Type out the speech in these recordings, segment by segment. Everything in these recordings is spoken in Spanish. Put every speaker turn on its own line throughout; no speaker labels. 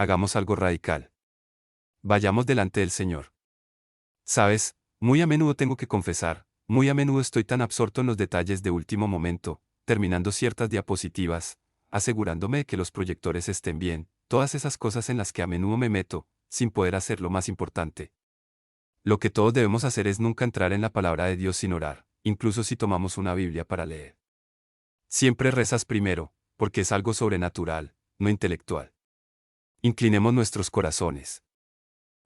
hagamos algo radical. Vayamos delante del Señor. Sabes, muy a menudo tengo que confesar, muy a menudo estoy tan absorto en los detalles de último momento, terminando ciertas diapositivas, asegurándome de que los proyectores estén bien, todas esas cosas en las que a menudo me meto, sin poder hacer lo más importante. Lo que todos debemos hacer es nunca entrar en la palabra de Dios sin orar, incluso si tomamos una Biblia para leer. Siempre rezas primero, porque es algo sobrenatural, no intelectual. Inclinemos nuestros corazones.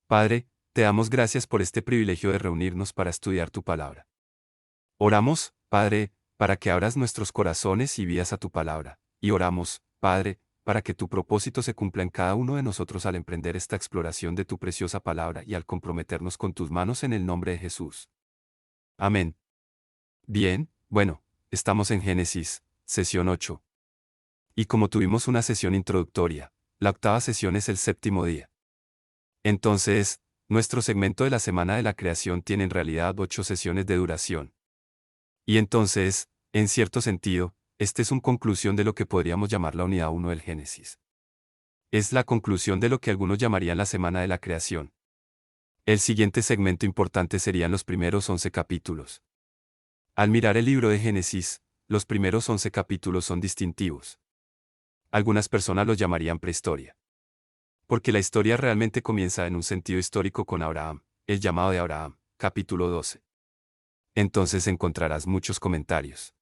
Padre, te damos gracias por este privilegio de reunirnos para estudiar tu palabra. Oramos, Padre, para que abras nuestros corazones y vidas a tu palabra, y oramos, Padre, para que tu propósito se cumpla en cada uno de nosotros al emprender esta exploración de tu preciosa palabra y al comprometernos con tus manos en el nombre de Jesús. Amén. Bien, bueno, estamos en Génesis, sesión 8. Y como tuvimos una sesión introductoria, la octava sesión es el séptimo día. Entonces, nuestro segmento de la semana de la creación tiene en realidad 8 sesiones de duración. Y entonces, en cierto sentido, esta es una conclusión de lo que podríamos llamar la unidad 1 del Génesis. Es la conclusión de lo que algunos llamarían la semana de la creación. El siguiente segmento importante serían los primeros 11 capítulos. Al mirar el libro de Génesis, los primeros 11 capítulos son distintivos. Algunas personas los llamarían prehistoria. Porque la historia realmente comienza en un sentido histórico con Abraham, el llamado de Abraham, capítulo 12. Entonces encontrarás muchos comentarios.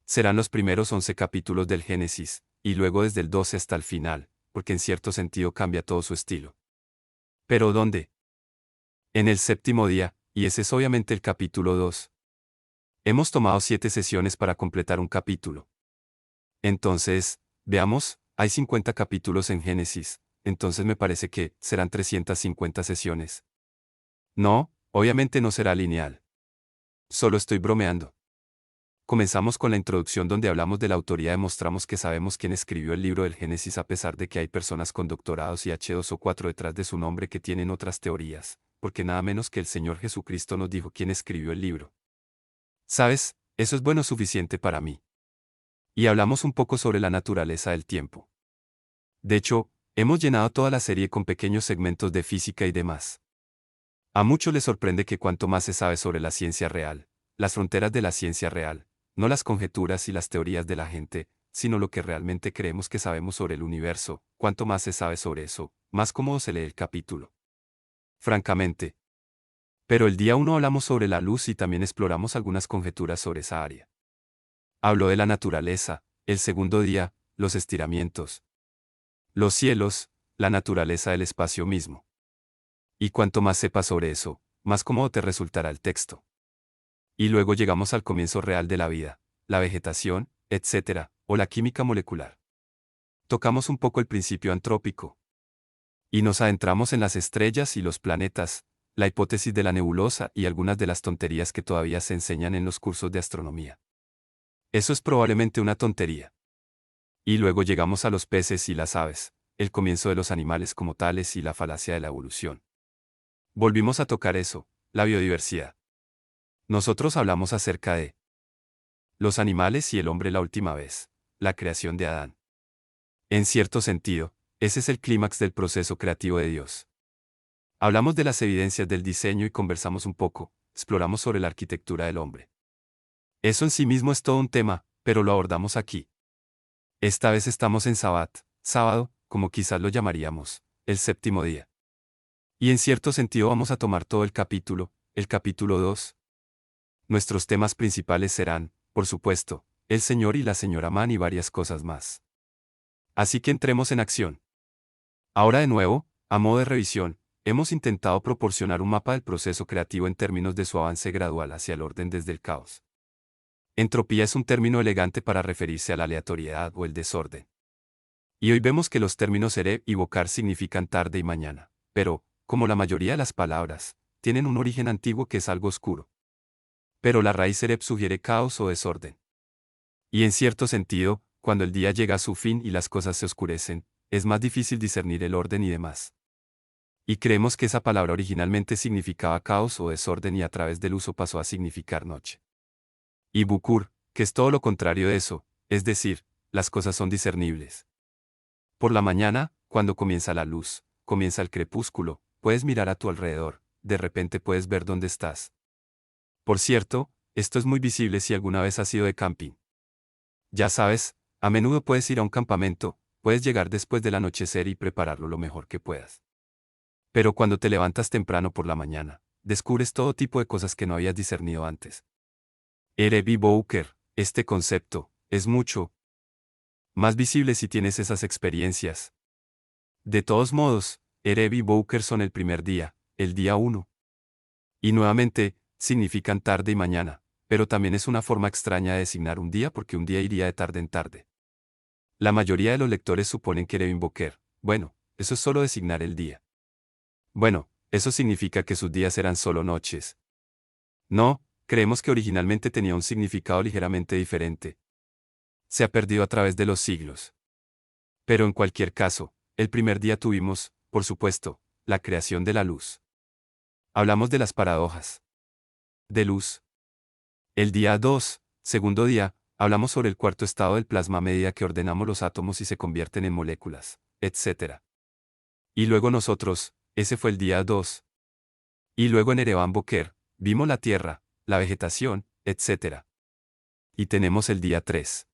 Serán los primeros 11 capítulos del Génesis, y luego desde el 12 hasta el final, porque en cierto sentido cambia todo su estilo. ¿Pero dónde? En el séptimo día, y ese es obviamente el capítulo 2. Hemos tomado 7 sesiones para completar un capítulo. Entonces, veamos, hay 50 capítulos en Génesis, entonces me parece que serán 350 sesiones. No, obviamente no será lineal. Solo estoy bromeando. Comenzamos con la introducción donde hablamos de la autoría y demostramos que sabemos quién escribió el libro del Génesis a pesar de que hay personas con doctorados y H2 o 4 detrás de su nombre que tienen otras teorías, porque nada menos que el Señor Jesucristo nos dijo quién escribió el libro. ¿Sabes? Eso es bueno suficiente para mí. Y hablamos un poco sobre la naturaleza del tiempo. De hecho, hemos llenado toda la serie con pequeños segmentos de física y demás. A muchos les sorprende que cuanto más se sabe sobre la ciencia real, las fronteras de la ciencia real, no las conjeturas y las teorías de la gente, sino lo que realmente creemos que sabemos sobre el universo, cuanto más se sabe sobre eso, más cómodo se lee el capítulo. Francamente. Pero el día 1 hablamos sobre la luz y también exploramos algunas conjeturas sobre esa área. Habló de la naturaleza, el segundo día, los estiramientos, los cielos, la naturaleza del espacio mismo. Y cuanto más sepas sobre eso, más cómodo te resultará el texto. Y luego llegamos al comienzo real de la vida, la vegetación, etc., o la química molecular. Tocamos un poco el principio antrópico. Y nos adentramos en las estrellas y los planetas, la hipótesis de la nebulosa y algunas de las tonterías que todavía se enseñan en los cursos de astronomía. Eso es probablemente una tontería. Y luego llegamos a los peces y las aves, el comienzo de los animales como tales y la falacia de la evolución. Volvimos a tocar eso, la biodiversidad. Nosotros hablamos acerca de los animales y el hombre la última vez, la creación de Adán. En cierto sentido, ese es el clímax del proceso creativo de Dios. Hablamos de las evidencias del diseño y conversamos un poco, exploramos sobre la arquitectura del hombre. Eso en sí mismo es todo un tema, pero lo abordamos aquí. Esta vez estamos en Sabbat, sábado, como quizás lo llamaríamos, el séptimo día. Y en cierto sentido vamos a tomar todo el capítulo 2. Nuestros temas principales serán, por supuesto, el señor y la señora Man y varias cosas más. Así que entremos en acción. Ahora de nuevo, a modo de revisión, hemos intentado proporcionar un mapa del proceso creativo en términos de su avance gradual hacia el orden desde el caos. Entropía es un término elegante para referirse a la aleatoriedad o el desorden. Y hoy vemos que los términos ere y vocar significan tarde y mañana, pero, como la mayoría de las palabras, tienen un origen antiguo que es algo oscuro. Pero la raíz erep sugiere caos o desorden. Y en cierto sentido, cuando el día llega a su fin y las cosas se oscurecen, es más difícil discernir el orden y demás. Y creemos que esa palabra originalmente significaba caos o desorden y a través del uso pasó a significar noche. Y bukur, que es todo lo contrario de eso, es decir, las cosas son discernibles. Por la mañana, cuando comienza la luz, comienza el crepúsculo, puedes mirar a tu alrededor, de repente puedes ver dónde estás. Por cierto, esto es muy visible si alguna vez has ido de camping. Ya sabes, a menudo puedes ir a un campamento, puedes llegar después del anochecer y prepararlo lo mejor que puedas. Pero cuando te levantas temprano por la mañana, descubres todo tipo de cosas que no habías discernido antes. R.B. Bowker, este concepto, es mucho más visible si tienes esas experiencias. De todos modos, R.B. Bowker son el primer día, el día 1. Y nuevamente, significan tarde y mañana, pero también es una forma extraña de designar un día porque un día iría de tarde en tarde. La mayoría de los lectores suponen que R.B. Bowker, bueno, eso es solo designar el día. Bueno, eso significa que sus días eran solo noches. No, creemos que originalmente tenía un significado ligeramente diferente. Se ha perdido a través de los siglos. Pero en cualquier caso, el primer día tuvimos, por supuesto, la creación de la luz. Hablamos de las paradojas de luz. El día 2, segundo día, hablamos sobre el cuarto estado del plasma a medida que ordenamos los átomos y se convierten en moléculas, etc. Y luego nosotros, ese fue el día 2. Y luego en R.B. Bowker, vimos la Tierra, la vegetación, etc. Y tenemos el día 3.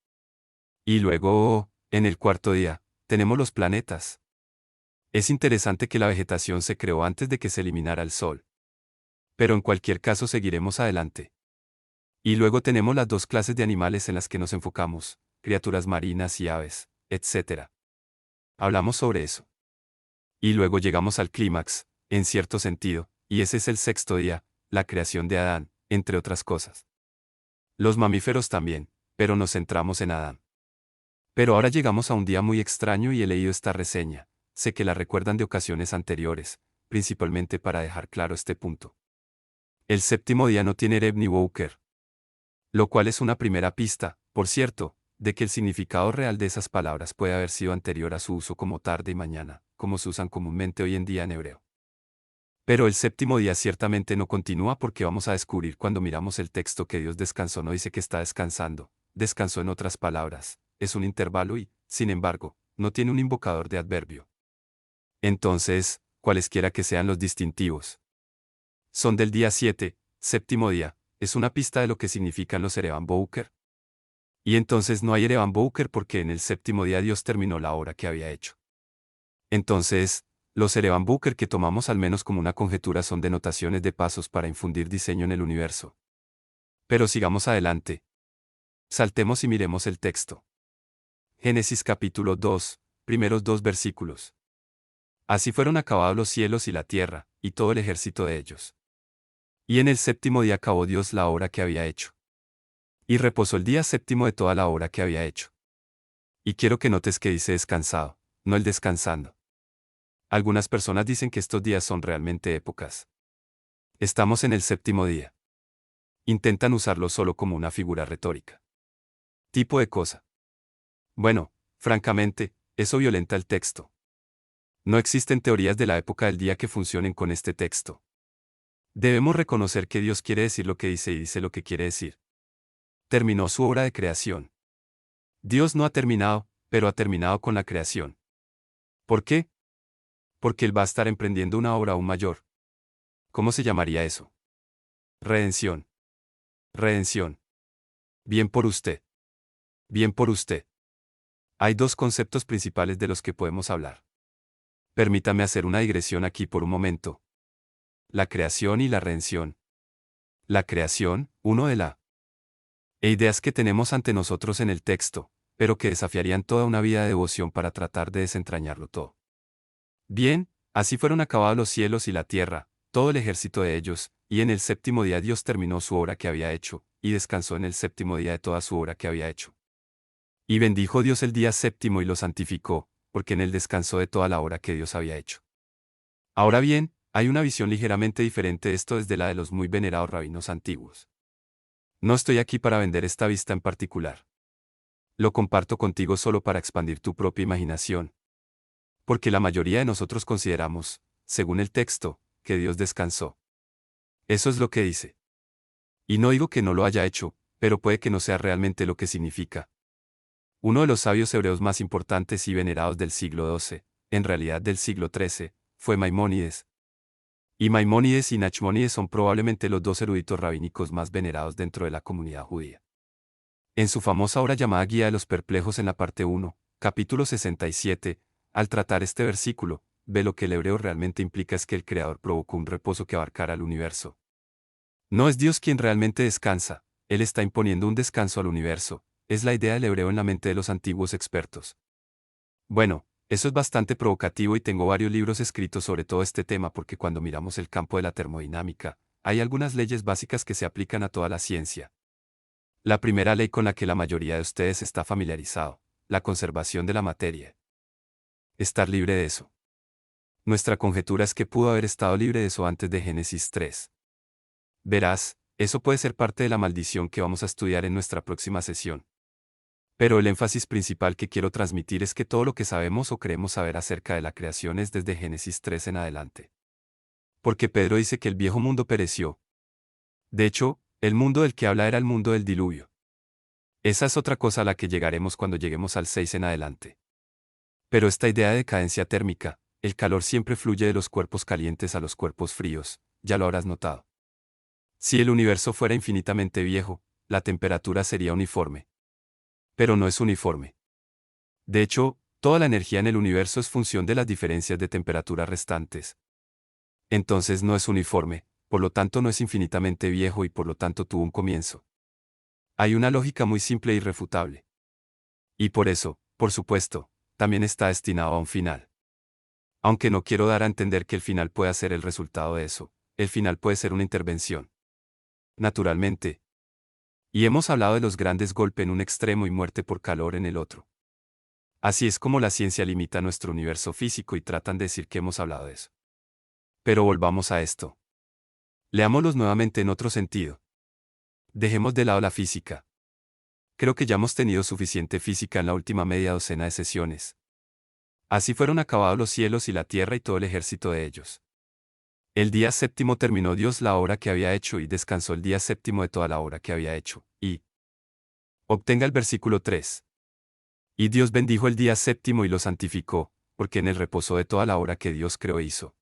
Y luego, en el cuarto día, tenemos los planetas. Es interesante que la vegetación se creó antes de que se eliminara el Sol. Pero en cualquier caso seguiremos adelante. Y luego tenemos las dos clases de animales en las que nos enfocamos, criaturas marinas y aves, etc. Hablamos sobre eso. Y luego llegamos al clímax, en cierto sentido, y ese es el sexto día, la creación de Adán, entre otras cosas. Los mamíferos también, pero nos centramos en Adán. Pero ahora llegamos a un día muy extraño y he leído esta reseña, sé que la recuerdan de ocasiones anteriores, principalmente para dejar claro este punto. El séptimo día no tiene R.B. Bowker. Lo cual es una primera pista, por cierto, de que el significado real de esas palabras puede haber sido anterior a su uso como tarde y mañana, como se usan comúnmente hoy en día en hebreo. Pero el séptimo día ciertamente no continúa porque vamos a descubrir cuando miramos el texto que Dios descansó no dice que está descansando, descansó en otras palabras, es un intervalo y, sin embargo, no tiene un invocador de adverbio. Entonces, cualesquiera que sean los distintivos, son del día 7, séptimo día, es una pista de lo que significan los R.B. Bowker. Y entonces no hay R.B. Bowker porque en el séptimo día Dios terminó la obra que había hecho. Entonces, los R.B. Bowker que tomamos al menos como una conjetura son denotaciones de pasos para infundir diseño en el universo. Pero sigamos adelante. Saltemos y miremos el texto. Génesis capítulo 2, primeros 2 versículos. Así fueron acabados los cielos y la tierra, y todo el ejército de ellos. Y en el séptimo día acabó Dios la obra que había hecho. Y reposó el día séptimo de toda la obra que había hecho. Y quiero que notes que dice descansado, no el descansando. Algunas personas dicen que estos días son realmente épocas. Estamos en el séptimo día. Intentan usarlo solo como una figura retórica. Tipo de cosa. Bueno, francamente, eso violenta el texto. No existen teorías de la época del día que funcionen con este texto. Debemos reconocer que Dios quiere decir lo que dice y dice lo que quiere decir. Terminó su obra de creación. Dios no ha terminado, pero ha terminado con la creación. ¿Por qué? Porque Él va a estar emprendiendo una obra aún mayor. ¿Cómo se llamaría eso? Redención. Redención. Bien por usted. Bien por usted. Hay dos conceptos principales de los que podemos hablar. Permítame hacer una digresión aquí por un momento. La creación y la redención. La creación, uno de la ideas que tenemos ante nosotros en el texto, pero que desafiarían toda una vida de devoción para tratar de desentrañarlo todo. Bien, así fueron acabados los cielos y la tierra, todo el ejército de ellos, y en el séptimo día Dios terminó su obra que había hecho, y descansó en el séptimo día de toda su obra que había hecho. Y bendijo Dios el día séptimo y lo santificó, porque en él descansó de toda la obra que Dios había hecho. Ahora bien, hay una visión ligeramente diferente de esto desde la de los muy venerados rabinos antiguos. No estoy aquí para vender esta vista en particular. Lo comparto contigo solo para expandir tu propia imaginación. Porque la mayoría de nosotros consideramos, según el texto, que Dios descansó. Eso es lo que dice. Y no digo que no lo haya hecho, pero puede que no sea realmente lo que significa. Uno de los sabios hebreos más importantes y venerados del siglo XII, en realidad del siglo XIII, fue Maimónides. Y Maimónides y Nachmónides son probablemente los dos eruditos rabínicos más venerados dentro de la comunidad judía. En su famosa obra llamada Guía de los Perplejos en la parte 1, capítulo 67, al tratar este versículo, ve lo que el hebreo realmente implica es que el Creador provocó un reposo que abarcara el universo. No es Dios quien realmente descansa, Él está imponiendo un descanso al universo, es la idea del hebreo en la mente de los antiguos expertos. Bueno, eso es bastante provocativo y tengo varios libros escritos sobre todo este tema porque cuando miramos el campo de la termodinámica, hay algunas leyes básicas que se aplican a toda la ciencia. La primera ley con la que la mayoría de ustedes está familiarizado, la conservación de la materia. Estar libre de eso. Nuestra conjetura es que pudo haber estado libre de eso antes de Génesis 3. Verás, eso puede ser parte de la maldición que vamos a estudiar en nuestra próxima sesión. Pero el énfasis principal que quiero transmitir es que todo lo que sabemos o creemos saber acerca de la creación es desde Génesis 3 en adelante. Porque Pedro dice que el viejo mundo pereció. De hecho, el mundo del que habla era el mundo del diluvio. Esa es otra cosa a la que llegaremos cuando lleguemos al 6 en adelante. Pero esta idea de decadencia térmica, el calor siempre fluye de los cuerpos calientes a los cuerpos fríos, ya lo habrás notado. Si el universo fuera infinitamente viejo, la temperatura sería uniforme. Pero no es uniforme. De hecho, toda la energía en el universo es función de las diferencias de temperatura restantes. Entonces no es uniforme, por lo tanto no es infinitamente viejo y por lo tanto tuvo un comienzo. Hay una lógica muy simple e irrefutable. Y por eso, por supuesto, también está destinado a un final. Aunque no quiero dar a entender que el final pueda ser el resultado de eso, el final puede ser una intervención. Naturalmente. Y hemos hablado de los grandes golpes en un extremo y muerte por calor en el otro. Así es como la ciencia limita nuestro universo físico y tratan de decir que hemos hablado de eso. Pero volvamos a esto. Leámoslos nuevamente en otro sentido. Dejemos de lado la física. Creo que ya hemos tenido suficiente física en la última media docena de sesiones. Así fueron acabados los cielos y la tierra y todo el ejército de ellos. El día séptimo terminó Dios la obra que había hecho y descansó el día séptimo de toda la obra que había hecho, y obtenga el versículo 3. Y Dios bendijo el día séptimo y lo santificó, porque en él reposó de toda la obra que Dios creó e hizo.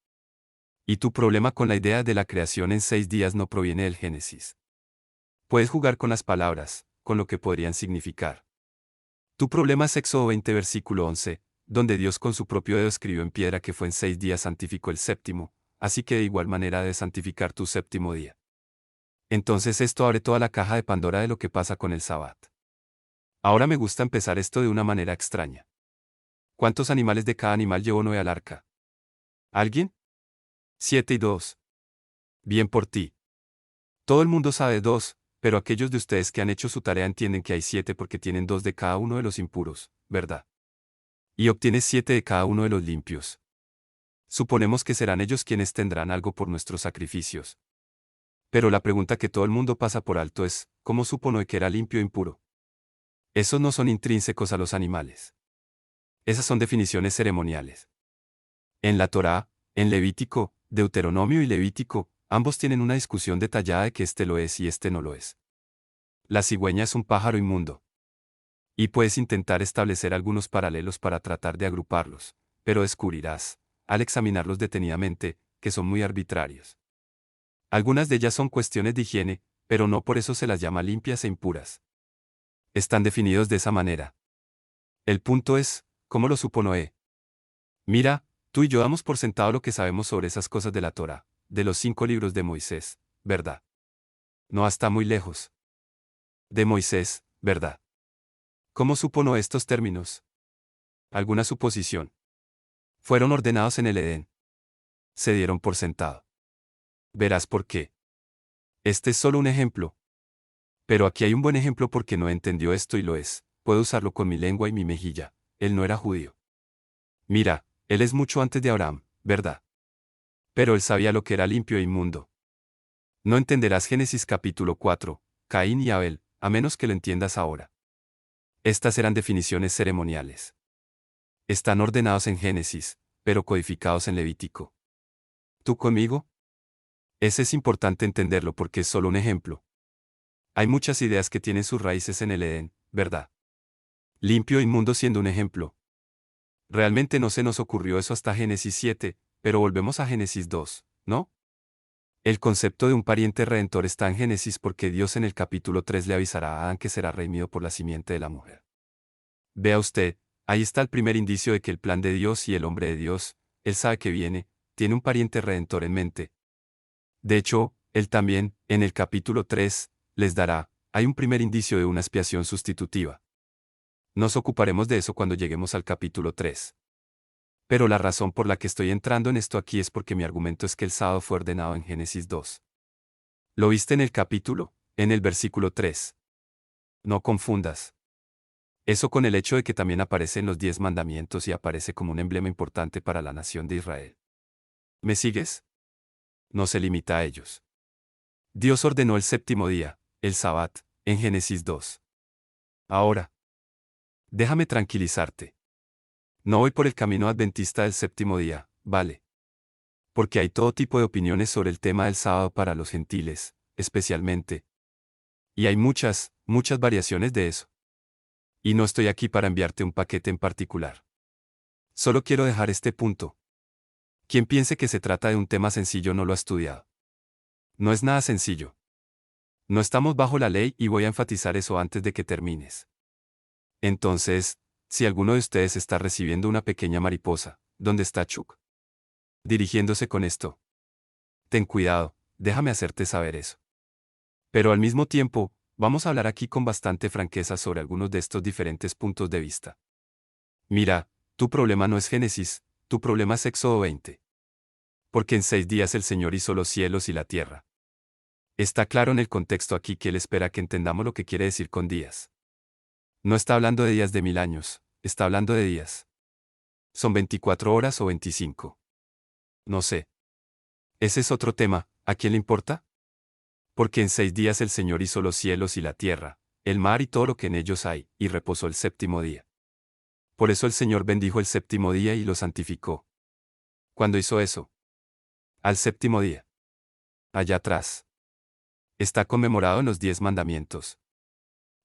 Y tu problema con la idea de la creación en 6 días no proviene del Génesis. Puedes jugar con las palabras, con lo que podrían significar. Tu problema es Éxodo 20 versículo 11, donde Dios con su propio dedo escribió en piedra que fue en 6 días santificó el séptimo, así que de igual manera de santificar tu séptimo día. Entonces esto abre toda la caja de Pandora de lo que pasa con el Sabbat. Ahora me gusta empezar esto de una manera extraña. ¿Cuántos animales de cada animal llevó Noé al arca? ¿Alguien? 7 y 2. Bien por ti. Todo el mundo sabe 2, pero aquellos de ustedes que han hecho su tarea entienden que hay 7 porque tienen 2 de cada uno de los impuros, ¿verdad? Y obtienes 7 de cada uno de los limpios. Suponemos que serán ellos quienes tendrán algo por nuestros sacrificios. Pero la pregunta que todo el mundo pasa por alto es, ¿cómo supo Noé que era limpio e impuro? Esos no son intrínsecos a los animales. Esas son definiciones ceremoniales. En la Torá, en Levítico, Deuteronomio y Levítico, ambos tienen una discusión detallada de que este lo es y este no lo es. La cigüeña es un pájaro inmundo. Y puedes intentar establecer algunos paralelos para tratar de agruparlos, pero descubrirás, al examinarlos detenidamente, que son muy arbitrarios. Algunas de ellas son cuestiones de higiene, pero no por eso se las llama limpias e impuras. Están definidos de esa manera. El punto es, ¿cómo lo supo Noé? Mira, tú y yo damos por sentado lo que sabemos sobre esas cosas de la Torá, de los 5 libros de Moisés, ¿verdad? No está muy lejos. De Moisés, ¿verdad? ¿Cómo supo Noé estos términos? ¿Alguna suposición? Fueron ordenados en el Edén. Se dieron por sentado. Verás por qué. Este es solo un ejemplo. Pero aquí hay un buen ejemplo porque no entendió esto y lo es. Puedo usarlo con mi lengua y mi mejilla. Él no era judío. Mira, él es mucho antes de Abraham, ¿verdad? Pero él sabía lo que era limpio e inmundo. No entenderás Génesis capítulo 4, Caín y Abel, a menos que lo entiendas ahora. Estas eran definiciones ceremoniales. Están ordenados en Génesis, pero codificados en Levítico. ¿Tú conmigo? Ese es importante entenderlo porque es solo un ejemplo. Hay muchas ideas que tienen sus raíces en el Edén, ¿verdad? Limpio e inmundo siendo un ejemplo. Realmente no se nos ocurrió eso hasta Génesis 7, pero volvemos a Génesis 2, ¿no? El concepto de un pariente redentor está en Génesis porque Dios en el capítulo 3 le avisará a Adán que será redimido por la simiente de la mujer. Vea usted, ahí está el primer indicio de que el plan de Dios y el hombre de Dios, él sabe que viene, tiene un pariente redentor en mente. De hecho, él también, en el capítulo 3, les dará, hay un primer indicio de una expiación sustitutiva. Nos ocuparemos de eso cuando lleguemos al capítulo 3. Pero la razón por la que estoy entrando en esto aquí es porque mi argumento es que el sábado fue ordenado en Génesis 2. ¿Lo viste en el capítulo? En el versículo 3. No confundas eso con el hecho de que también aparece en los 10 mandamientos y aparece como un emblema importante para la nación de Israel. ¿Me sigues? No se limita a ellos. Dios ordenó el séptimo día, el Sabbat, en Génesis 2. Ahora, déjame tranquilizarte. No voy por el camino adventista del séptimo día, ¿vale? Porque hay todo tipo de opiniones sobre el tema del sábado para los gentiles, especialmente. Y hay muchas, muchas variaciones de eso. Y no estoy aquí para enviarte un paquete en particular. Solo quiero dejar este punto. Quien piense que se trata de un tema sencillo no lo ha estudiado. No es nada sencillo. No estamos bajo la ley y voy a enfatizar eso antes de que termines. Entonces, si alguno de ustedes está recibiendo una pequeña mariposa, ¿dónde está Chuck? Dirigiéndose con esto. Ten cuidado, déjame hacerte saber eso. Pero al mismo tiempo, vamos a hablar aquí con bastante franqueza sobre algunos de estos diferentes puntos de vista. Mira, tu problema no es Génesis, tu problema es Éxodo 20. Porque en 6 días el Señor hizo los cielos y la tierra. Está claro en el contexto aquí que Él espera que entendamos lo que quiere decir con días. No está hablando de días de 1000 años, está hablando de días. ¿Son 24 horas o 25? No sé. Ese es otro tema, ¿a quién le importa? Porque en 6 días el Señor hizo los cielos y la tierra, el mar y todo lo que en ellos hay, y reposó el séptimo día. Por eso el Señor bendijo el séptimo día y lo santificó. ¿Cuándo hizo eso? Al séptimo día. Allá atrás. Está conmemorado en los 10 mandamientos.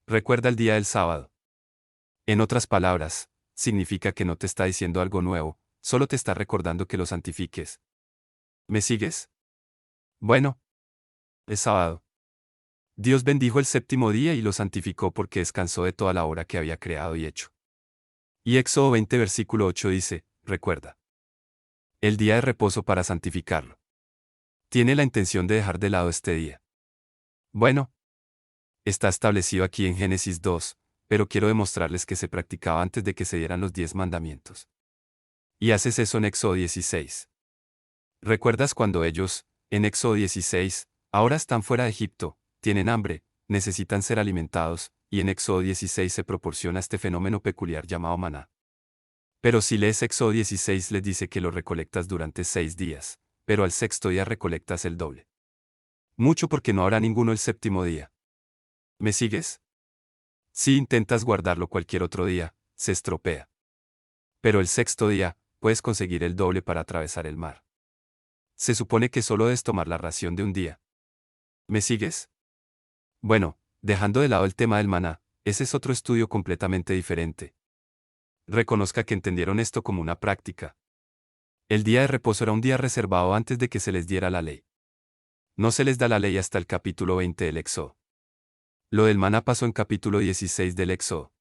Recuerda el día del sábado. En otras palabras, significa que no te está diciendo algo nuevo, solo te está recordando que lo santifiques. ¿Me sigues? Bueno, es sábado. Dios bendijo el séptimo día y lo santificó porque descansó de toda la obra que había creado y hecho. Y Éxodo 20 versículo 8 dice, recuerda. El día de reposo para santificarlo. Tiene la intención de dejar de lado este día. Bueno, está establecido aquí en Génesis 2, pero quiero demostrarles que se practicaba antes de que se dieran los 10 mandamientos. Y haces eso en Éxodo 16. ¿Recuerdas cuando ellos, en Éxodo 16, ahora están fuera de Egipto, tienen hambre, necesitan ser alimentados, y en Éxodo 16 se proporciona este fenómeno peculiar llamado maná? Pero si lees Éxodo 16 les dice que lo recolectas durante 6 días, pero al sexto día recolectas el doble. Mucho porque no habrá ninguno el séptimo día. ¿Me sigues? Si intentas guardarlo cualquier otro día, se estropea. Pero el sexto día, puedes conseguir el doble para atravesar el mar. Se supone que solo debes tomar la ración de un día. ¿Me sigues? Bueno, dejando de lado el tema del maná, ese es otro estudio completamente diferente. Reconozca que entendieron esto como una práctica. El día de reposo era un día reservado antes de que se les diera la ley. No se les da la ley hasta el capítulo 20 del Éxodo. Lo del maná pasó en capítulo 16 del Éxodo.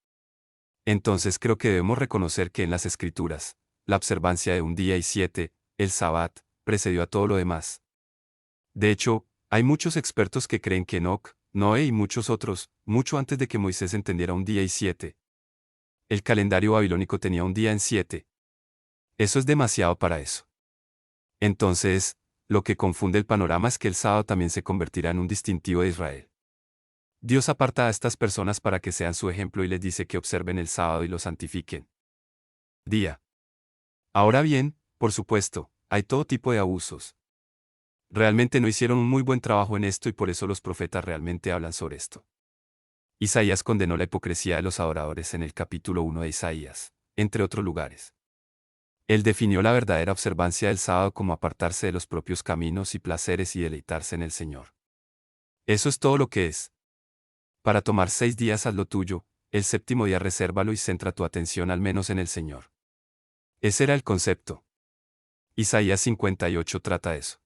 Entonces creo que debemos reconocer que en las Escrituras, la observancia de un día y 7, el Sabbat, precedió a todo lo demás. De hecho, hay muchos expertos que creen que Enoc, Noé y muchos otros, mucho antes de que Moisés entendiera un día y 7. El calendario babilónico tenía un día en 7. Eso es demasiado para eso. Entonces, lo que confunde el panorama es que el sábado también se convertirá en un distintivo de Israel. Dios aparta a estas personas para que sean su ejemplo y les dice que observen el sábado y lo santifiquen. Día. Ahora bien, por supuesto, hay todo tipo de abusos. Realmente no hicieron un muy buen trabajo en esto y por eso los profetas realmente hablan sobre esto. Isaías condenó la hipocresía de los adoradores en el capítulo 1 de Isaías, entre otros lugares. Él definió la verdadera observancia del sábado como apartarse de los propios caminos y placeres y deleitarse en el Señor. Eso es todo lo que es. Para tomar 6 días haz lo tuyo, el séptimo día resérvalo y centra tu atención al menos en el Señor. Ese era el concepto. Isaías 58 trata eso.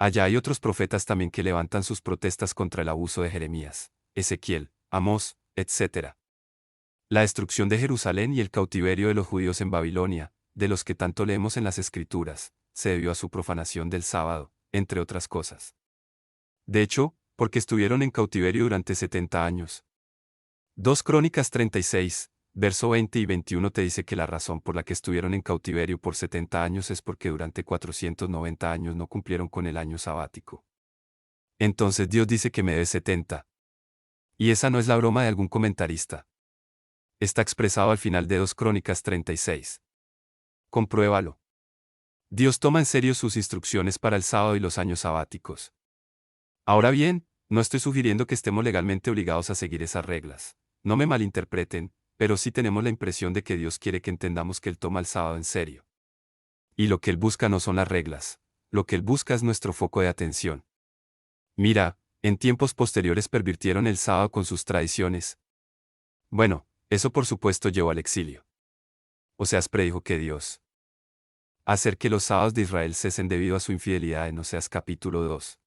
Allá hay otros profetas también que levantan sus protestas contra el abuso de Jeremías, Ezequiel, Amós, etc. La destrucción de Jerusalén y el cautiverio de los judíos en Babilonia, de los que tanto leemos en las Escrituras, se debió a su profanación del sábado, entre otras cosas. De hecho, porque estuvieron en cautiverio durante 70 años. 2 Crónicas 36, verso 20 y 21 te dice que la razón por la que estuvieron en cautiverio por 70 años es porque durante 490 años no cumplieron con el año sabático. Entonces Dios dice que me debe 70. Y esa no es la broma de algún comentarista. Está expresado al final de 2 Crónicas 36. Compruébalo. Dios toma en serio sus instrucciones para el sábado y los años sabáticos. Ahora bien, no estoy sugiriendo que estemos legalmente obligados a seguir esas reglas. No me malinterpreten, pero sí tenemos la impresión de que Dios quiere que entendamos que Él toma el sábado en serio. Y lo que Él busca no son las reglas, lo que Él busca es nuestro foco de atención. Mira, en tiempos posteriores pervirtieron el sábado con sus tradiciones. Bueno, eso por supuesto llevó al exilio. Oseas predijo que Dios hacer que los sábados de Israel cesen debido a su infidelidad en Oseas capítulo 2.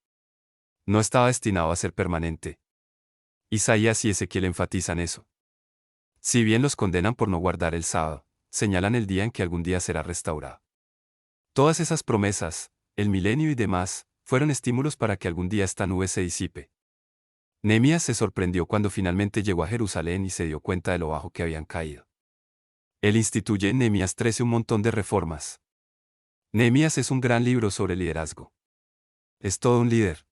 No estaba destinado a ser permanente. Isaías y Ezequiel enfatizan eso. Si bien los condenan por no guardar el sábado, señalan el día en que algún día será restaurado. Todas esas promesas, el milenio y demás, fueron estímulos para que algún día esta nube se disipe. Nehemías se sorprendió cuando finalmente llegó a Jerusalén y se dio cuenta de lo bajo que habían caído. Él instituye en Nehemías 13 un montón de reformas. Nehemías es un gran libro sobre liderazgo. Es todo un líder.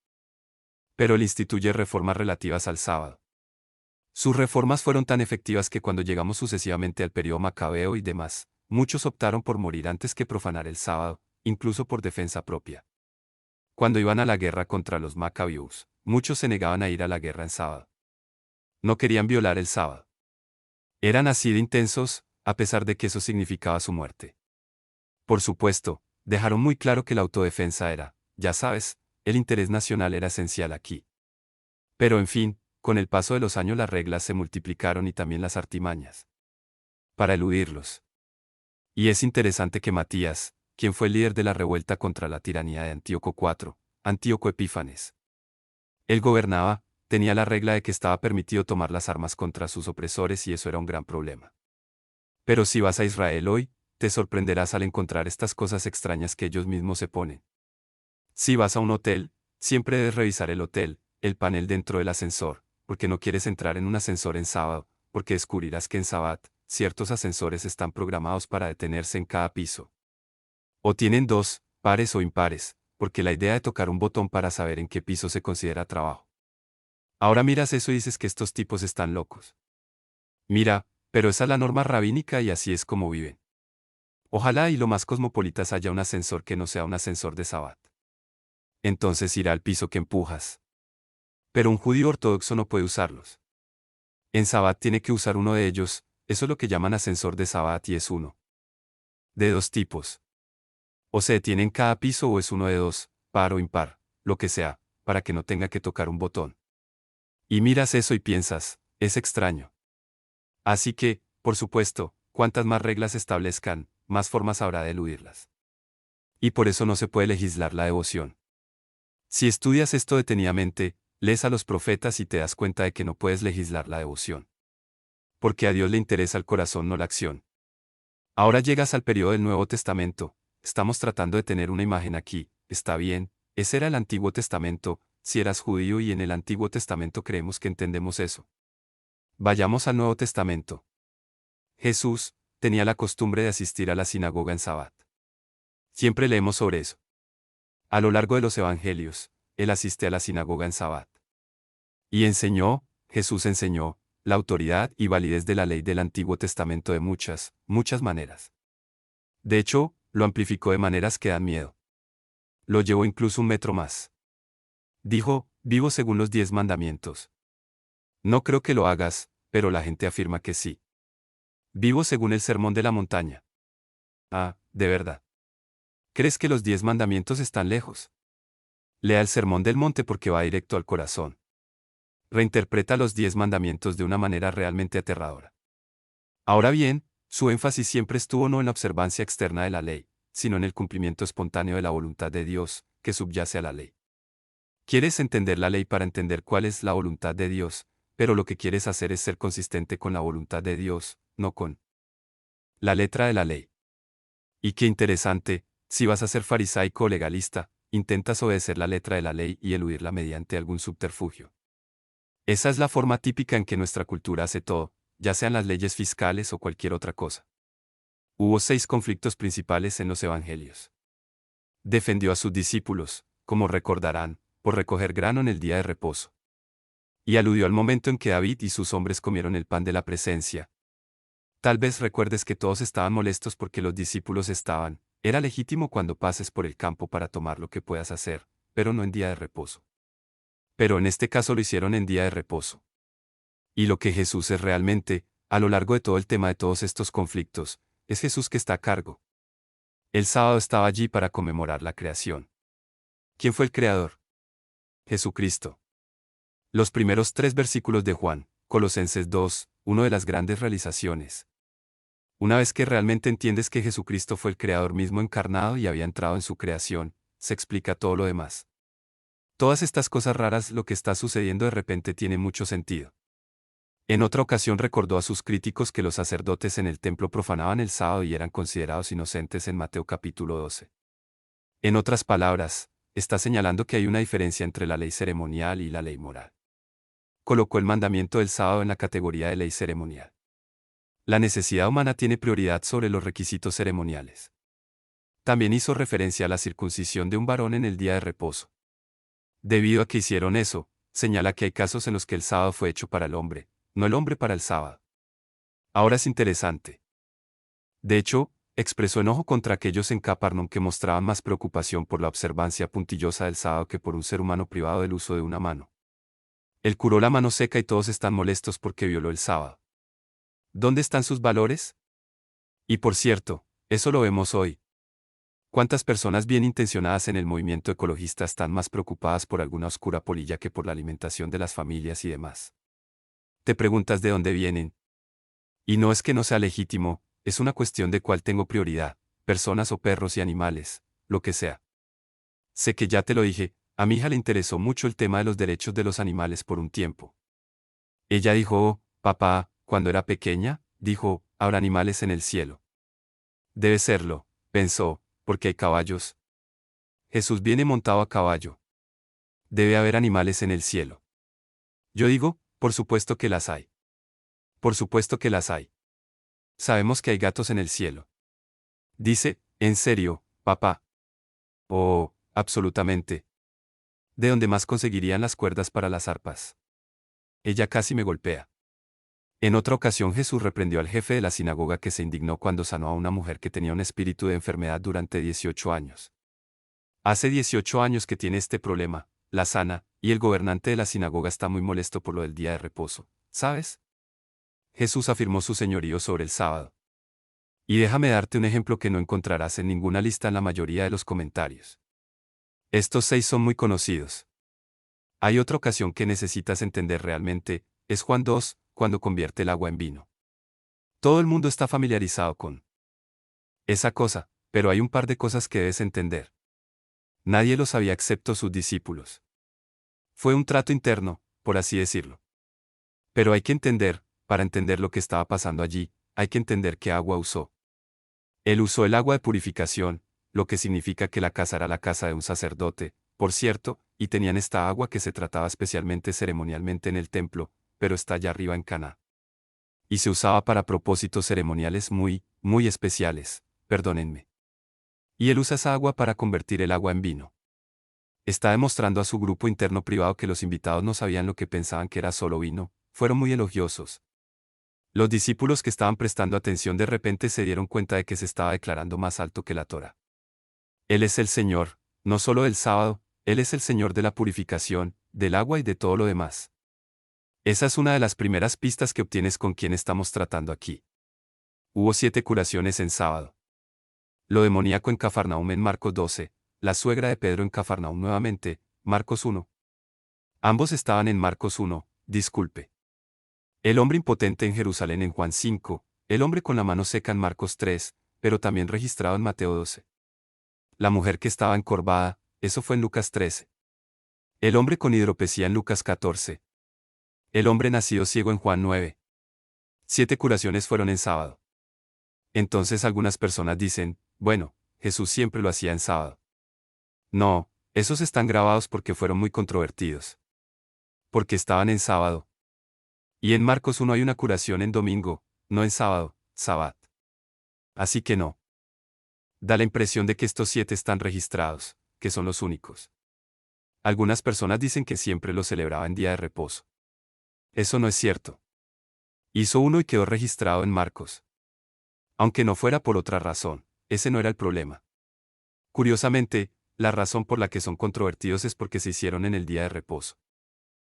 Pero él instituye reformas relativas al sábado. Sus reformas fueron tan efectivas que cuando llegamos sucesivamente al período macabeo y demás, muchos optaron por morir antes que profanar el sábado, incluso por defensa propia. Cuando iban a la guerra contra los macabeos, muchos se negaban a ir a la guerra en sábado. No querían violar el sábado. Eran así de intensos, a pesar de que eso significaba su muerte. Por supuesto, dejaron muy claro que la autodefensa era, ya sabes, el interés nacional era esencial aquí. Pero en fin, con el paso de los años las reglas se multiplicaron y también las artimañas. Para eludirlos. Y es interesante que Matías, quien fue el líder de la revuelta contra la tiranía de Antíoco IV, Antíoco Epífanes. Él gobernaba, tenía la regla de que estaba permitido tomar las armas contra sus opresores y eso era un gran problema. Pero si vas a Israel hoy, te sorprenderás al encontrar estas cosas extrañas que ellos mismos se ponen. Si vas a un hotel, siempre debes revisar el hotel, el panel dentro del ascensor, porque no quieres entrar en un ascensor en sábado, porque descubrirás que en Sabbat, ciertos ascensores están programados para detenerse en cada piso. O tienen dos, pares o impares, porque la idea de tocar un botón para saber en qué piso se considera trabajo. Ahora miras eso y dices que estos tipos están locos. Mira, pero esa es la norma rabínica y así es como viven. Ojalá y lo más cosmopolitas haya un ascensor que no sea un ascensor de Sabbat. Entonces irá al piso que empujas. Pero un judío ortodoxo no puede usarlos. En Sabbat tiene que usar uno de ellos, eso es lo que llaman ascensor de Sabbat y es uno. De dos tipos. O se detiene en cada piso o es uno de dos, par o impar, lo que sea, para que no tenga que tocar un botón. Y miras eso y piensas, es extraño. Así que, por supuesto, cuantas más reglas establezcan, más formas habrá de eludirlas. Y por eso no se puede legislar la devoción. Si estudias esto detenidamente, lees a los profetas y te das cuenta de que no puedes legislar la devoción. Porque a Dios le interesa el corazón, no la acción. Ahora llegas al periodo del Nuevo Testamento, estamos tratando de tener una imagen aquí, está bien, ese era el Antiguo Testamento, si eras judío y en el Antiguo Testamento creemos que entendemos eso. Vayamos al Nuevo Testamento. Jesús tenía la costumbre de asistir a la sinagoga en Sabbat. Siempre leemos sobre eso. A lo largo de los evangelios, él asiste a la sinagoga en Sabbat. Y enseñó, Jesús enseñó, la autoridad y validez de la ley del Antiguo Testamento de muchas, muchas maneras. De hecho, lo amplificó de maneras que dan miedo. Lo llevó incluso un metro más. Dijo, vivo según los 10 mandamientos. No creo que lo hagas, pero la gente afirma que sí. Vivo según el sermón de la montaña. Ah, de verdad. ¿Crees que los 10 mandamientos están lejos? Lea el sermón del monte porque va directo al corazón. Reinterpreta los 10 mandamientos de una manera realmente aterradora. Ahora bien, Su énfasis siempre estuvo no en la observancia externa de la ley, sino en el cumplimiento espontáneo de la voluntad de Dios, que subyace a la ley. Quieres entender la ley para entender cuál es la voluntad de Dios, pero lo que quieres hacer es ser consistente con la voluntad de Dios, no con la letra de la ley. Y qué interesante, si vas a ser farisaico o legalista, intentas obedecer la letra de la ley y eludirla mediante algún subterfugio. Esa es la forma típica en que nuestra cultura hace todo, ya sean las leyes fiscales o cualquier otra cosa. Hubo 6 conflictos principales en los evangelios. Defendió a sus discípulos, como recordarán, por recoger grano en el día de reposo. Y aludió al momento en que David y sus hombres comieron el pan de la presencia. Tal vez recuerdes que todos estaban molestos porque los discípulos estaban. Era legítimo cuando pases por el campo para tomar lo que puedas hacer, pero no en día de reposo. Pero en este caso lo hicieron en día de reposo. Y lo que Jesús es realmente, a lo largo de todo el tema de todos estos conflictos, es Jesús que está a cargo. El sábado estaba allí para conmemorar la creación. ¿Quién fue el creador? Jesucristo. Los primeros 3 versículos de Juan, Colosenses 2, una de las grandes realizaciones. Una vez que realmente entiendes que Jesucristo fue el creador mismo encarnado y había entrado en su creación, se explica todo lo demás. Todas estas cosas raras, lo que está sucediendo de repente tiene mucho sentido. En otra ocasión recordó a sus críticos que los sacerdotes en el templo profanaban el sábado y eran considerados inocentes en Mateo capítulo 12. En otras palabras, está señalando que hay una diferencia entre la ley ceremonial y la ley moral. Colocó el mandamiento del sábado en la categoría de ley ceremonial. La necesidad humana tiene prioridad sobre los requisitos ceremoniales. También hizo referencia a la circuncisión de un varón en el día de reposo. Debido a que hicieron eso, señala que hay casos en los que el sábado fue hecho para el hombre, no el hombre para el sábado. Ahora es interesante. De hecho, expresó enojo contra aquellos en Capernaum que mostraban más preocupación por la observancia puntillosa del sábado que por un ser humano privado del uso de una mano. Él curó la mano seca y todos están molestos porque violó el sábado. ¿Dónde están sus valores? Y por cierto, eso lo vemos hoy. ¿Cuántas personas bien intencionadas en el movimiento ecologista están más preocupadas por alguna oscura polilla que por la alimentación de las familias y demás? Te preguntas de dónde vienen. Y no es que no sea legítimo, es una cuestión de cuál tengo prioridad, personas o perros y animales, lo que sea. Sé que ya te lo dije, a mi hija le interesó mucho el tema de los derechos de los animales por un tiempo. Ella dijo, oh, papá, cuando era pequeña, dijo, habrá animales en el cielo. Debe serlo, pensó, porque hay caballos. Jesús viene montado a caballo. Debe haber animales en el cielo. Yo digo, por supuesto que las hay. Por supuesto que las hay. Sabemos que hay gatos en el cielo. Dice, ¿en serio, papá? Oh, absolutamente. ¿De dónde más conseguirían las cuerdas para las arpas? Ella casi me golpea. En otra ocasión Jesús reprendió al jefe de la sinagoga que se indignó cuando sanó a una mujer que tenía un espíritu de enfermedad durante 18 años. Hace 18 años que tiene este problema, la sana, y el gobernante de la sinagoga está muy molesto por lo del día de reposo, ¿sabes? Jesús afirmó su señorío sobre el sábado. Y déjame darte un ejemplo que no encontrarás en ninguna lista en la mayoría de los comentarios. Estos 6 son muy conocidos. Hay otra ocasión que necesitas entender realmente, es Juan 2, cuando convierte el agua en vino. Todo el mundo está familiarizado con esa cosa, pero hay un par de cosas que debes entender. Nadie lo sabía excepto sus discípulos. Fue un trato interno, por así decirlo. Pero hay que entender, para entender lo que estaba pasando allí, hay que entender qué agua usó. Él usó el agua de purificación, lo que significa que la casa era la casa de un sacerdote, por cierto, y tenían esta agua que se trataba especialmente ceremonialmente en el templo, pero está allá arriba en Caná. Y se usaba para propósitos ceremoniales muy, muy especiales, perdónenme. Y él usa esa agua para convertir el agua en vino. Está demostrando a su grupo interno privado que los invitados no sabían lo que pensaban que era solo vino, fueron muy elogiosos. Los discípulos que estaban prestando atención de repente se dieron cuenta de que se estaba declarando más alto que la Torá. Él es el Señor, no solo del sábado, Él es el Señor de la purificación, del agua y de todo lo demás. Esa es una de las primeras pistas que obtienes con quien estamos tratando aquí. Hubo 7 curaciones en sábado. Lo demoníaco en Cafarnaúm en Marcos 12, la suegra de Pedro en Cafarnaúm nuevamente, Marcos 1. Ambos estaban en Marcos 1, disculpe. El hombre impotente en Jerusalén en Juan 5, El hombre con la mano seca en Marcos 3, pero también registrado en Mateo 12. La mujer que estaba encorvada, eso fue en Lucas 13. El hombre con hidropesía en Lucas 14. El hombre nacido ciego en Juan 9. 7 curaciones fueron en sábado. Entonces algunas personas dicen, bueno, Jesús siempre lo hacía en sábado. No, esos están grabados porque fueron muy controvertidos. Porque estaban en sábado. Y en Marcos 1 hay una curación en domingo, no en sábado, sabbat. Así que no. Da la impresión de que estos 7 están registrados, que son los únicos. Algunas personas dicen que siempre lo celebraba en día de reposo. Eso no es cierto. Hizo uno y quedó registrado en Marcos. Aunque no fuera por otra razón, ese no era el problema. Curiosamente, la razón por la que son controvertidos es porque se hicieron en el día de reposo.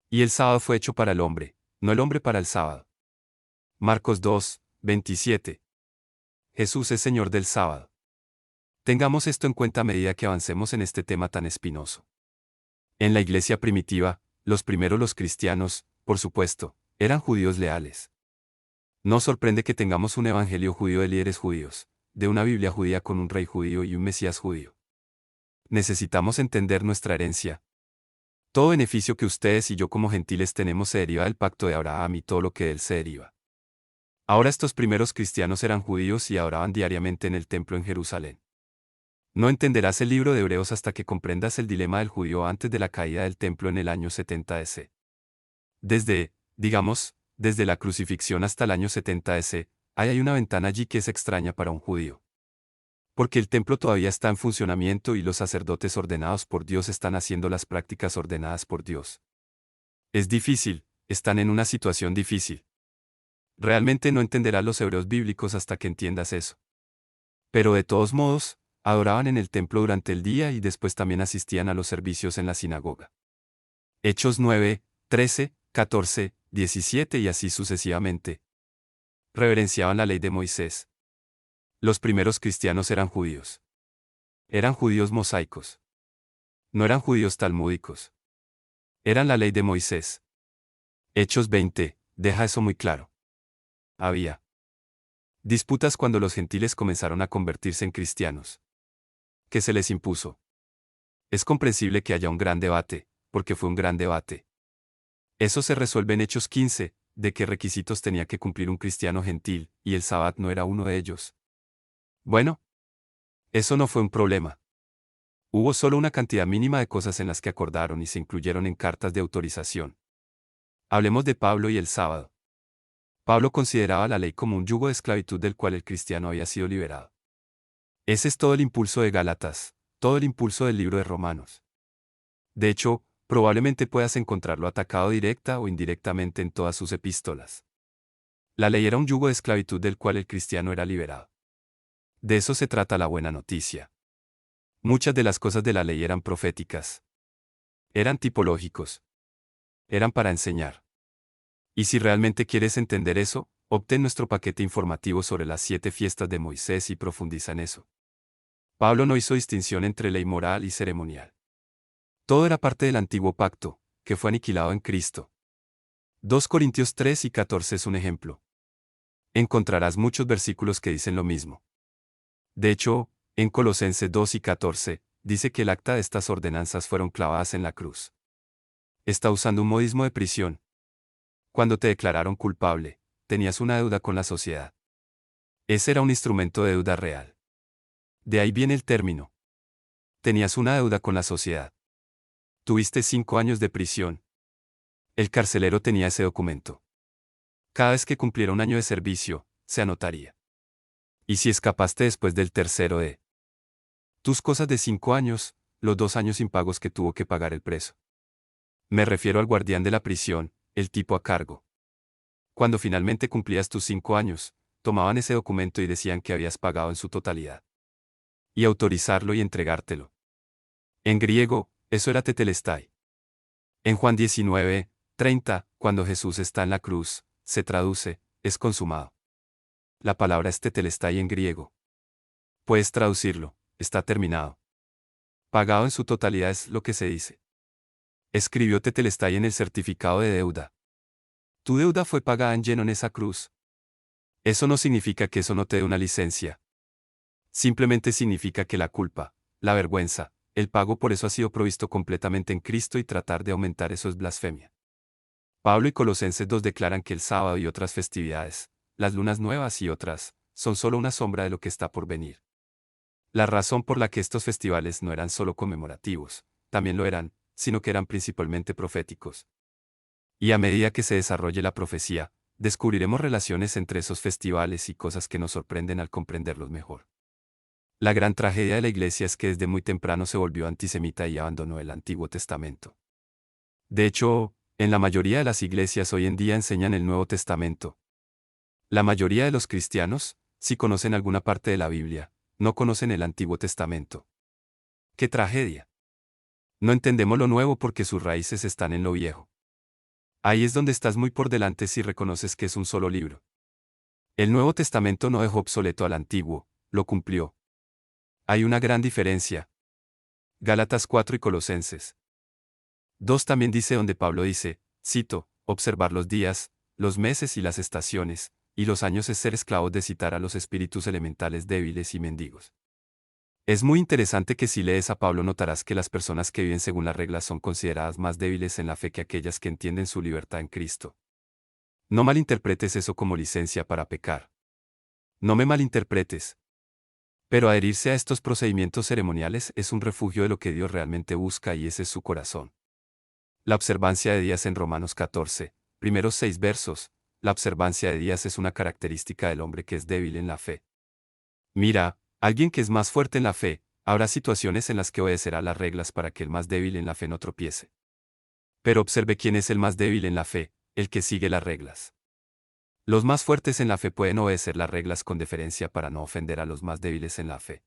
Y el sábado fue hecho para el hombre, no el hombre para el sábado. Marcos 2, 27. Jesús es Señor del sábado. Tengamos esto en cuenta a medida que avancemos en este tema tan espinoso. En la iglesia primitiva, los cristianos, por supuesto, eran judíos leales. No sorprende que tengamos un evangelio judío de líderes judíos, de una Biblia judía con un rey judío y un Mesías judío. Necesitamos entender nuestra herencia. Todo beneficio que ustedes y yo como gentiles tenemos se deriva del pacto de Abraham y todo lo que de él se deriva. Ahora estos primeros cristianos eran judíos y adoraban diariamente en el templo en Jerusalén. No entenderás el libro de Hebreos hasta que comprendas el dilema del judío antes de la caída del templo en el año 70 DC. Desde la crucifixión hasta el año 70 DC, hay una ventana allí que es extraña para un judío. Porque el templo todavía está en funcionamiento y los sacerdotes ordenados por Dios están haciendo las prácticas ordenadas por Dios. Es difícil, están en una situación difícil. Realmente no entenderás los hebreos bíblicos hasta que entiendas eso. Pero de todos modos, adoraban en el templo durante el día y después también asistían a los servicios en la sinagoga. Hechos 9, 13, 14, 17 y así sucesivamente. Reverenciaban la ley de Moisés. Los primeros cristianos eran judíos. Eran judíos mosaicos. No eran judíos talmúdicos. Eran la ley de Moisés. Hechos 20, deja eso muy claro. Había disputas cuando los gentiles comenzaron a convertirse en cristianos. ¿Qué se les impuso? Es comprensible que haya un gran debate, porque fue un gran debate. Eso se resuelve en Hechos 15, de qué requisitos tenía que cumplir un cristiano gentil, y el sabbat no era uno de ellos. Bueno, eso no fue un problema. Hubo solo una cantidad mínima de cosas en las que acordaron y se incluyeron en cartas de autorización. Hablemos de Pablo y el sábado. Pablo consideraba la ley como un yugo de esclavitud del cual el cristiano había sido liberado. Ese es todo el impulso de Gálatas, todo el impulso del libro de Romanos. De hecho, probablemente puedas encontrarlo atacado directa o indirectamente en todas sus epístolas. La ley era un yugo de esclavitud del cual el cristiano era liberado. De eso se trata la buena noticia. Muchas de las cosas de la ley eran proféticas. Eran tipológicos. Eran para enseñar. Y si realmente quieres entender eso, obtén nuestro paquete informativo sobre las 7 fiestas de Moisés y profundiza en eso. Pablo no hizo distinción entre ley moral y ceremonial. Todo era parte del antiguo pacto, que fue aniquilado en Cristo. 2 Corintios 3 y 14 es un ejemplo. Encontrarás muchos versículos que dicen lo mismo. De hecho, en Colosenses 2 y 14, dice que el acta de estas ordenanzas fueron clavadas en la cruz. Está usando un modismo de prisión. Cuando te declararon culpable, tenías una deuda con la sociedad. Ese era un instrumento de deuda real. De ahí viene el término. Tenías una deuda con la sociedad. Tuviste 5 años de prisión. El carcelero tenía ese documento. Cada vez que cumpliera un año de servicio, se anotaría. Y si escapaste después del tercero de tus cosas de 5 años, los 2 años impagos que tuvo que pagar el preso. Me refiero al guardián de la prisión, el tipo a cargo. Cuando finalmente cumplías tus 5 años, tomaban ese documento y decían que habías pagado en su totalidad. Y autorizarlo y entregártelo. En griego, eso era tetelestai. En Juan 19, 30, cuando Jesús está en la cruz, se traduce, es consumado. La palabra es tetelestai en griego. Puedes traducirlo, está terminado. Pagado en su totalidad es lo que se dice. Escribió tetelestai en el certificado de deuda. Tu deuda fue pagada en lleno en esa cruz. Eso no significa que eso no te dé una licencia. Simplemente significa que la culpa, la vergüenza, el pago por eso ha sido provisto completamente en Cristo y tratar de aumentar eso es blasfemia. Pablo y Colosenses 2 declaran que el sábado y otras festividades, las lunas nuevas y otras, son solo una sombra de lo que está por venir. La razón por la que estos festivales no eran solo conmemorativos, también lo eran, sino que eran principalmente proféticos. Y a medida que se desarrolle la profecía, descubriremos relaciones entre esos festivales y cosas que nos sorprenden al comprenderlos mejor. La gran tragedia de la Iglesia es que desde muy temprano se volvió antisemita y abandonó el Antiguo Testamento. De hecho, en la mayoría de las iglesias hoy en día enseñan el Nuevo Testamento. La mayoría de los cristianos, si conocen alguna parte de la Biblia, no conocen el Antiguo Testamento. ¡Qué tragedia! No entendemos lo nuevo porque sus raíces están en lo viejo. Ahí es donde estás muy por delante si reconoces que es un solo libro. El Nuevo Testamento no dejó obsoleto al Antiguo, lo cumplió. Hay una gran diferencia. Gálatas 4 y Colosenses 2 también dice donde Pablo dice, cito, observar los días, los meses y las estaciones, y los años es ser esclavos de citar a los espíritus elementales débiles y mendigos. Es muy interesante que si lees a Pablo notarás que las personas que viven según las reglas son consideradas más débiles en la fe que aquellas que entienden su libertad en Cristo. No malinterpretes eso como licencia para pecar. No me malinterpretes. Pero adherirse a estos procedimientos ceremoniales es un refugio de lo que Dios realmente busca y ese es su corazón. La observancia de días en Romanos 14, primeros 6 versos, la observancia de días es una característica del hombre que es débil en la fe. Mira, alguien que es más fuerte en la fe, habrá situaciones en las que obedecerá las reglas para que el más débil en la fe no tropiece. Pero observe quién es el más débil en la fe, el que sigue las reglas. Los más fuertes en la fe pueden obedecer las reglas con deferencia para no ofender a los más débiles en la fe.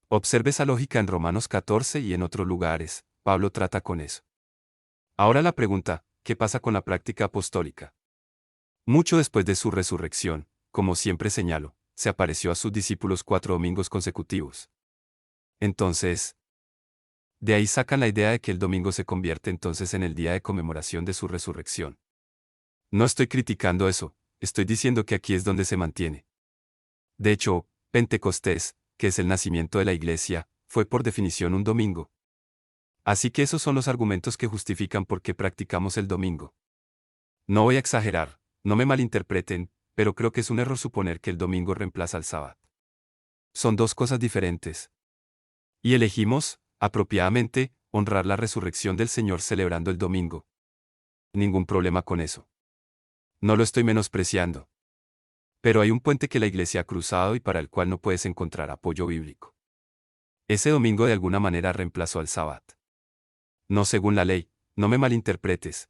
Observe esa lógica en Romanos 14 y en otros lugares, Pablo trata con eso. Ahora la pregunta, ¿qué pasa con la práctica apostólica? Mucho después de su resurrección, como siempre señalo, se apareció a sus discípulos 4 domingos consecutivos. Entonces, de ahí sacan la idea de que el domingo se convierte entonces en el día de conmemoración de su resurrección. No estoy criticando eso, estoy diciendo que aquí es donde se mantiene. De hecho, Pentecostés, que es el nacimiento de la iglesia, fue por definición un domingo. Así que esos son los argumentos que justifican por qué practicamos el domingo. No voy a exagerar, no me malinterpreten, pero creo que es un error suponer que el domingo reemplaza al sábado. Son dos cosas diferentes. Y elegimos, apropiadamente, honrar la resurrección del Señor celebrando el domingo. Ningún problema con eso. No lo estoy menospreciando. Pero hay un puente que la iglesia ha cruzado y para el cual no puedes encontrar apoyo bíblico. Ese domingo de alguna manera reemplazó al sábado. No según la ley, no me malinterpretes.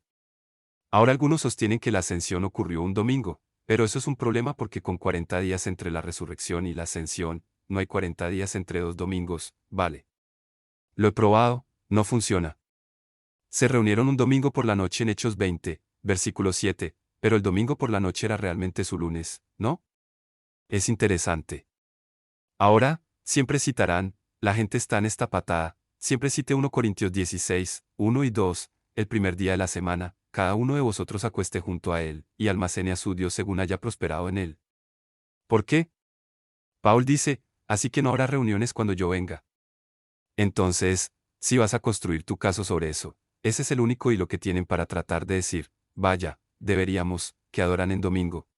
Ahora algunos sostienen que la ascensión ocurrió un domingo, pero eso es un problema porque con 40 días entre la resurrección y la ascensión, no hay 40 días entre dos domingos, ¿vale? Lo he probado, no funciona. Se reunieron un domingo por la noche en Hechos 20, versículo 7, pero el domingo por la noche era realmente su lunes, ¿no? Es interesante. Ahora, siempre citarán, la gente está en esta patada, siempre cite 1 Corintios 16, 1 y 2, el primer día de la semana, cada uno de vosotros acueste junto a él, y almacene a su Dios según haya prosperado en él. ¿Por qué? Paul dice, así que no habrá reuniones cuando yo venga. Entonces, si vas a construir tu caso sobre eso, ese es el único hilo que tienen para tratar de decir, vaya, deberíamos, que adoran en domingo.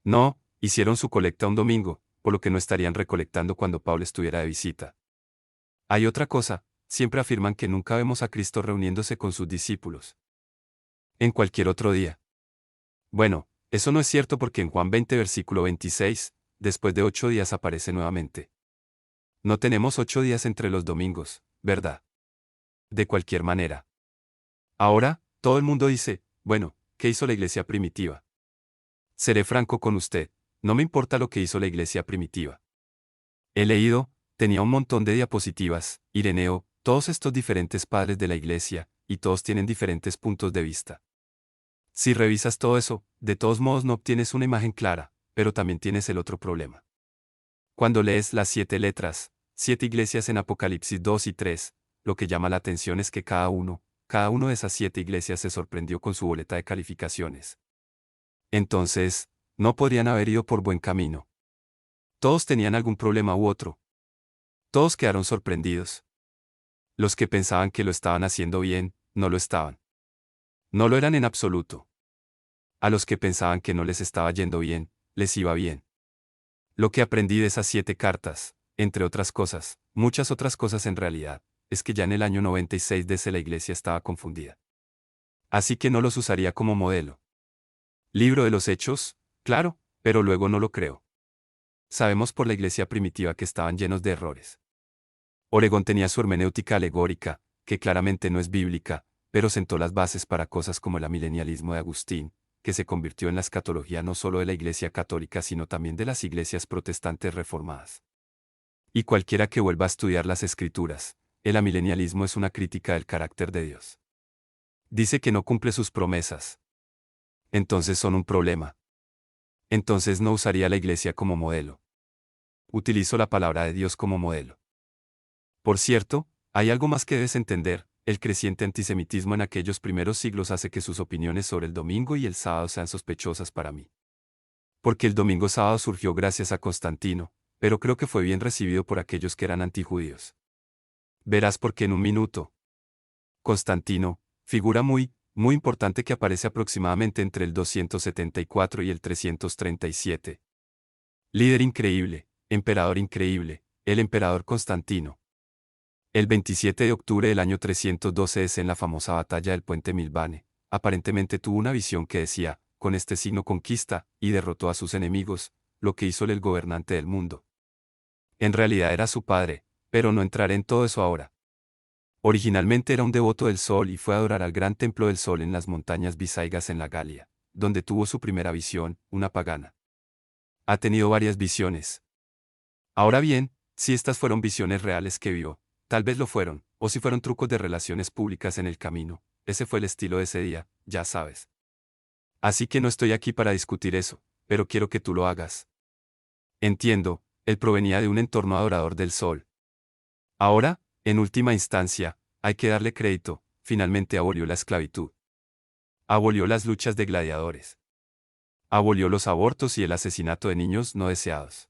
No, hicieron su colecta un domingo, por lo que no estarían recolectando cuando Pablo estuviera de visita. Hay otra cosa, siempre afirman que nunca vemos a Cristo reuniéndose con sus discípulos. En cualquier otro día. Bueno, eso no es cierto porque en Juan 20 versículo 26, después de 8 días aparece nuevamente. No tenemos 8 días entre los domingos, ¿verdad? De cualquier manera. Ahora, todo el mundo dice, bueno, ¿qué hizo la iglesia primitiva? Seré franco con usted, no me importa lo que hizo la iglesia primitiva. He leído, tenía un montón de diapositivas, Ireneo, todos estos diferentes padres de la iglesia, y todos tienen diferentes puntos de vista. Si revisas todo eso, de todos modos no obtienes una imagen clara, pero también tienes el otro problema. Cuando lees las 7 letras, 7 iglesias en Apocalipsis 2 y 3, lo que llama la atención es que cada uno de esas 7 iglesias se sorprendió con su boleta de calificaciones. Entonces, No podrían haber ido por buen camino. Todos tenían algún problema u otro. Todos quedaron sorprendidos. Los que pensaban que lo estaban haciendo bien, no lo estaban. No lo eran en absoluto. A los que pensaban que no les estaba yendo bien, les iba bien. Lo que aprendí de esas 7 cartas, entre otras cosas, muchas otras cosas en realidad, es que ya en el año 96 desde la iglesia estaba confundida. Así que no los usaría como modelo. Libro de los Hechos, claro, pero luego no lo creo. Sabemos por la iglesia primitiva que estaban llenos de errores. Oregón tenía su hermenéutica alegórica, que claramente no es bíblica, pero sentó las bases para cosas como el amilenialismo de Agustín, que se convirtió en la escatología no solo de la Iglesia católica sino también de las iglesias protestantes reformadas. Y cualquiera que vuelva a estudiar las Escrituras, el amilenialismo es una crítica del carácter de Dios. Dice que no cumple sus promesas. Entonces son un problema. Entonces no usaría la iglesia como modelo. Utilizo la palabra de Dios como modelo. Por cierto, hay algo más que debes entender: el creciente antisemitismo en aquellos primeros siglos hace que sus opiniones sobre el domingo y el sábado sean sospechosas para mí. Porque el domingo sábado surgió gracias a Constantino, pero creo que fue bien recibido por aquellos que eran antijudíos. Verás por qué en un minuto. Constantino, figura muy importante que aparece aproximadamente entre el 274 y el 337. Líder increíble, emperador increíble, el emperador Constantino. El 27 de octubre del año 312 es en la famosa batalla del puente Milvane. Aparentemente tuvo una visión que decía: con este signo conquista, y derrotó a sus enemigos, lo que hizo el gobernante del mundo. En realidad era su padre, pero no entraré en todo eso ahora. Originalmente era un devoto del sol y fue a adorar al gran templo del sol en las montañas Bisaigas en la Galia, donde tuvo su primera visión, una pagana. Ha tenido varias visiones. Ahora bien, si estas fueron visiones reales que vio, tal vez lo fueron, o si fueron trucos de relaciones públicas en el camino, ese fue el estilo de ese día, ya sabes. Así que no estoy aquí para discutir eso, pero quiero que tú lo hagas. Entiendo, él provenía de un entorno adorador del sol. Ahora, en última instancia, hay que darle crédito: finalmente abolió la esclavitud. Abolió las luchas de gladiadores. Abolió los abortos y el asesinato de niños no deseados.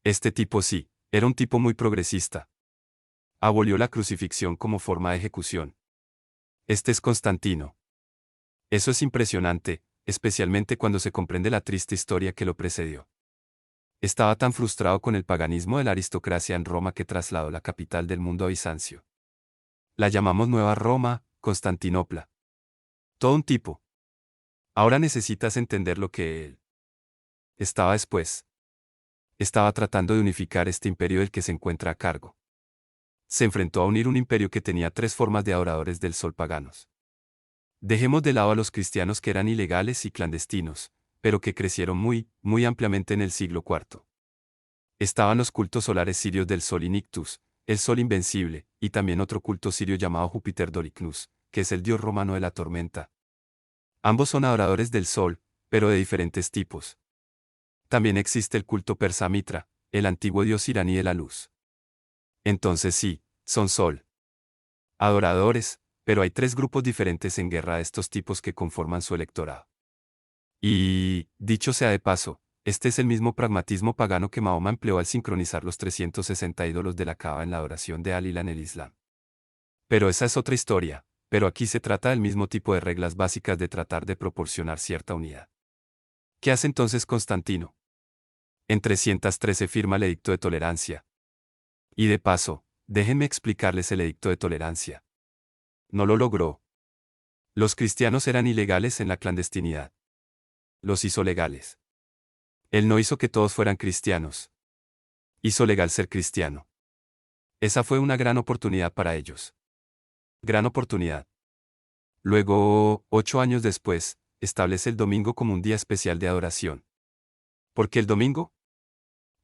Este tipo sí, era un tipo muy progresista. Abolió la crucifixión como forma de ejecución. Este es Constantino. Eso es impresionante, especialmente cuando se comprende la triste historia que lo precedió. Estaba tan frustrado con el paganismo de la aristocracia en Roma que trasladó la capital del mundo a Bizancio. La llamamos Nueva Roma, Constantinopla. Todo un tipo. Ahora necesitas entender lo que él estaba después. Estaba tratando de unificar este imperio del que se encuentra a cargo. Se enfrentó a unir un imperio que tenía 3 formas de adoradores del sol paganos. Dejemos de lado a los cristianos que eran ilegales y clandestinos, pero que crecieron muy ampliamente en el siglo IV. Estaban los cultos solares sirios del sol Inictus, el sol invencible, y también otro culto sirio llamado Júpiter Dolicnus, que es el dios romano de la tormenta. Ambos son adoradores del sol, pero de diferentes tipos. También existe el culto persa Mitra, el antiguo dios iraní de la luz. Entonces sí, son sol adoradores, pero hay 3 grupos diferentes en guerra de estos tipos que conforman su electorado. Y, dicho sea de paso, este es el mismo pragmatismo pagano que Mahoma empleó al sincronizar los 360 ídolos de la Kaaba en la adoración de Alila en el Islam. Pero esa es otra historia, pero aquí se trata del mismo tipo de reglas básicas de tratar de proporcionar cierta unidad. ¿Qué hace entonces Constantino? En 313 firma el Edicto de Tolerancia. Y de paso, déjenme explicarles el Edicto de Tolerancia. No lo logró. Los cristianos eran ilegales en la clandestinidad. Los hizo legales. Él no hizo que todos fueran cristianos. Hizo legal ser cristiano. Esa fue una gran oportunidad para ellos. Gran oportunidad. Luego, 8 años después, establece el domingo como un día especial de adoración. ¿Por qué el domingo?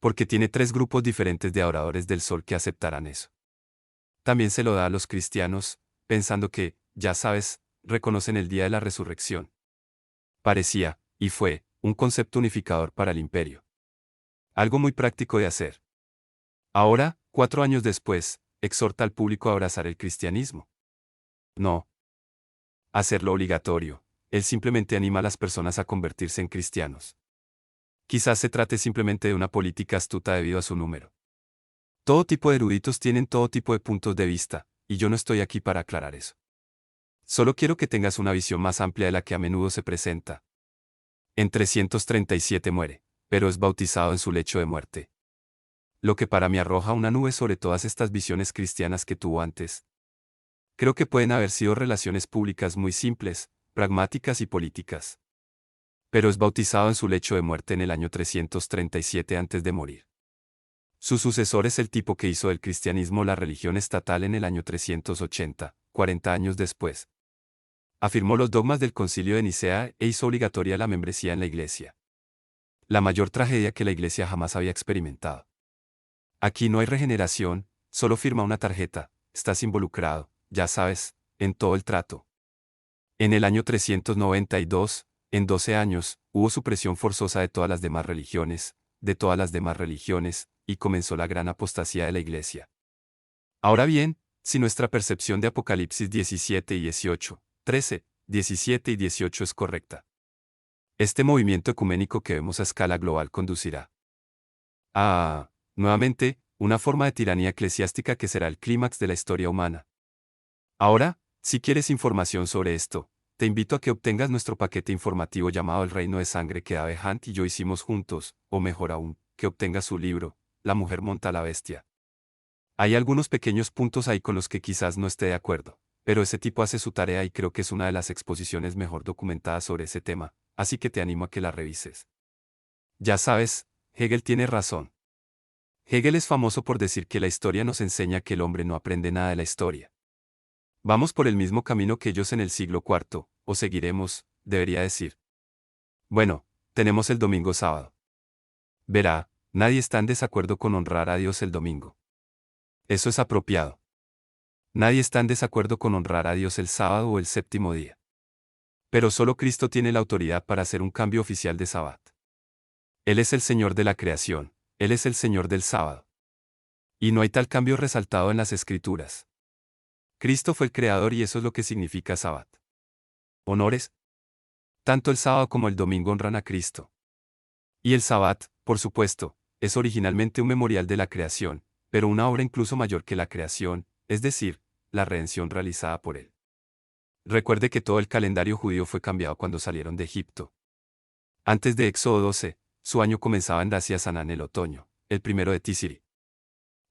Porque tiene 3 grupos diferentes de adoradores del sol que aceptarán eso. También se lo da a los cristianos, pensando que, ya sabes, reconocen el día de la resurrección. Parecía, y fue, un concepto unificador para el imperio. Algo muy práctico de hacer. Ahora, 4 años después, exhorta al público a abrazar el cristianismo. No. Hacerlo obligatorio. Él simplemente anima a las personas a convertirse en cristianos. Quizás se trate simplemente de una política astuta debido a su número. Todo tipo de eruditos tienen todo tipo de puntos de vista, y yo no estoy aquí para aclarar eso. Solo quiero que tengas una visión más amplia de la que a menudo se presenta. En 337 muere, pero es bautizado en su lecho de muerte. Lo que para mí arroja una nube sobre todas estas visiones cristianas que tuvo antes. Creo que pueden haber sido relaciones públicas muy simples, pragmáticas y políticas. Pero es bautizado en su lecho de muerte en el año 337 antes de morir. Su sucesor es el tipo que hizo del cristianismo la religión estatal en el año 380, 40 años después. Afirmó los dogmas del Concilio de Nicea e hizo obligatoria la membresía en la Iglesia. La mayor tragedia que la Iglesia jamás había experimentado. Aquí no hay regeneración, solo firma una tarjeta, estás involucrado, ya sabes, en todo el trato. En el año 392, en 12 años, hubo supresión forzosa de todas las demás religiones, y comenzó la gran apostasía de la Iglesia. Ahora bien, si nuestra percepción de Apocalipsis 17 y 18, 13, 17 y 18 es correcta, este movimiento ecuménico que vemos a escala global conducirá a, nuevamente, una forma de tiranía eclesiástica que será el clímax de la historia humana. Ahora, si quieres información sobre esto, te invito a que obtengas nuestro paquete informativo llamado El Reino de Sangre que Dave Hunt y yo hicimos juntos, o mejor aún, que obtengas su libro, La mujer monta a la bestia. Hay algunos pequeños puntos ahí con los que quizás no esté de acuerdo, pero ese tipo hace su tarea y creo que es una de las exposiciones mejor documentadas sobre ese tema, así que te animo a que la revises. Ya sabes, Hegel tiene razón. Hegel es famoso por decir que la historia nos enseña que el hombre no aprende nada de la historia. Vamos por el mismo camino que ellos en el siglo IV, o seguiremos, debería decir. Bueno, tenemos el domingo sábado. Verá, nadie está en desacuerdo con honrar a Dios el domingo. Eso es apropiado. Nadie está en desacuerdo con honrar a Dios el sábado o el séptimo día. Pero solo Cristo tiene la autoridad para hacer un cambio oficial de Sabbat. Él es el Señor de la creación, Él es el Señor del sábado. Y no hay tal cambio resaltado en las Escrituras. Cristo fue el creador y eso es lo que significa Sabbat. Honores. Tanto el sábado como el domingo honran a Cristo. Y el Sabbat, por supuesto, es originalmente un memorial de la creación, pero una obra incluso mayor que la creación, es decir, la redención realizada por Él. Recuerde que todo el calendario judío fue cambiado cuando salieron de Egipto. Antes de Éxodo 12, su año comenzaba en Dacia Sanán el otoño, el primero de Tisiri.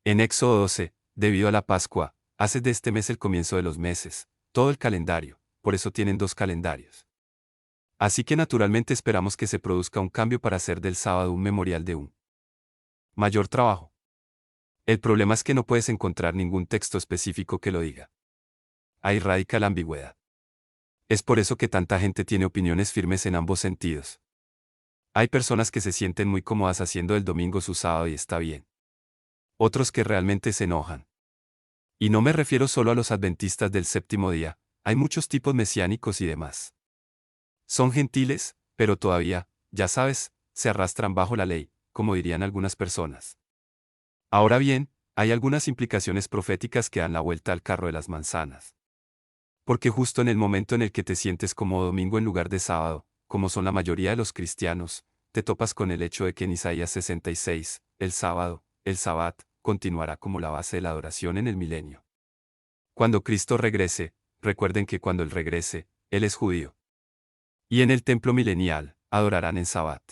En Éxodo 12, debido a la Pascua, hace de este mes el comienzo de los meses, todo el calendario, por eso tienen dos calendarios. Así que naturalmente esperamos que se produzca un cambio para hacer del sábado un memorial de un mayor trabajo. El problema es que no puedes encontrar ningún texto específico que lo diga. Ahí radica la ambigüedad. Es por eso que tanta gente tiene opiniones firmes en ambos sentidos. Hay personas que se sienten muy cómodas haciendo del domingo su sábado y está bien. Otros que realmente se enojan. Y no me refiero solo a los adventistas del séptimo día, hay muchos tipos mesiánicos y demás. Son gentiles, pero todavía, ya sabes, se arrastran bajo la ley, como dirían algunas personas. Ahora bien, hay algunas implicaciones proféticas que dan la vuelta al carro de las manzanas. Porque justo en el momento en el que te sientes como domingo en lugar de sábado, como son la mayoría de los cristianos, te topas con el hecho de que en Isaías 66, el sábado, el Sabbat, continuará como la base de la adoración en el milenio. Cuando Cristo regrese, recuerden que cuando Él regrese, Él es judío. Y en el templo milenial, adorarán en Sabbat.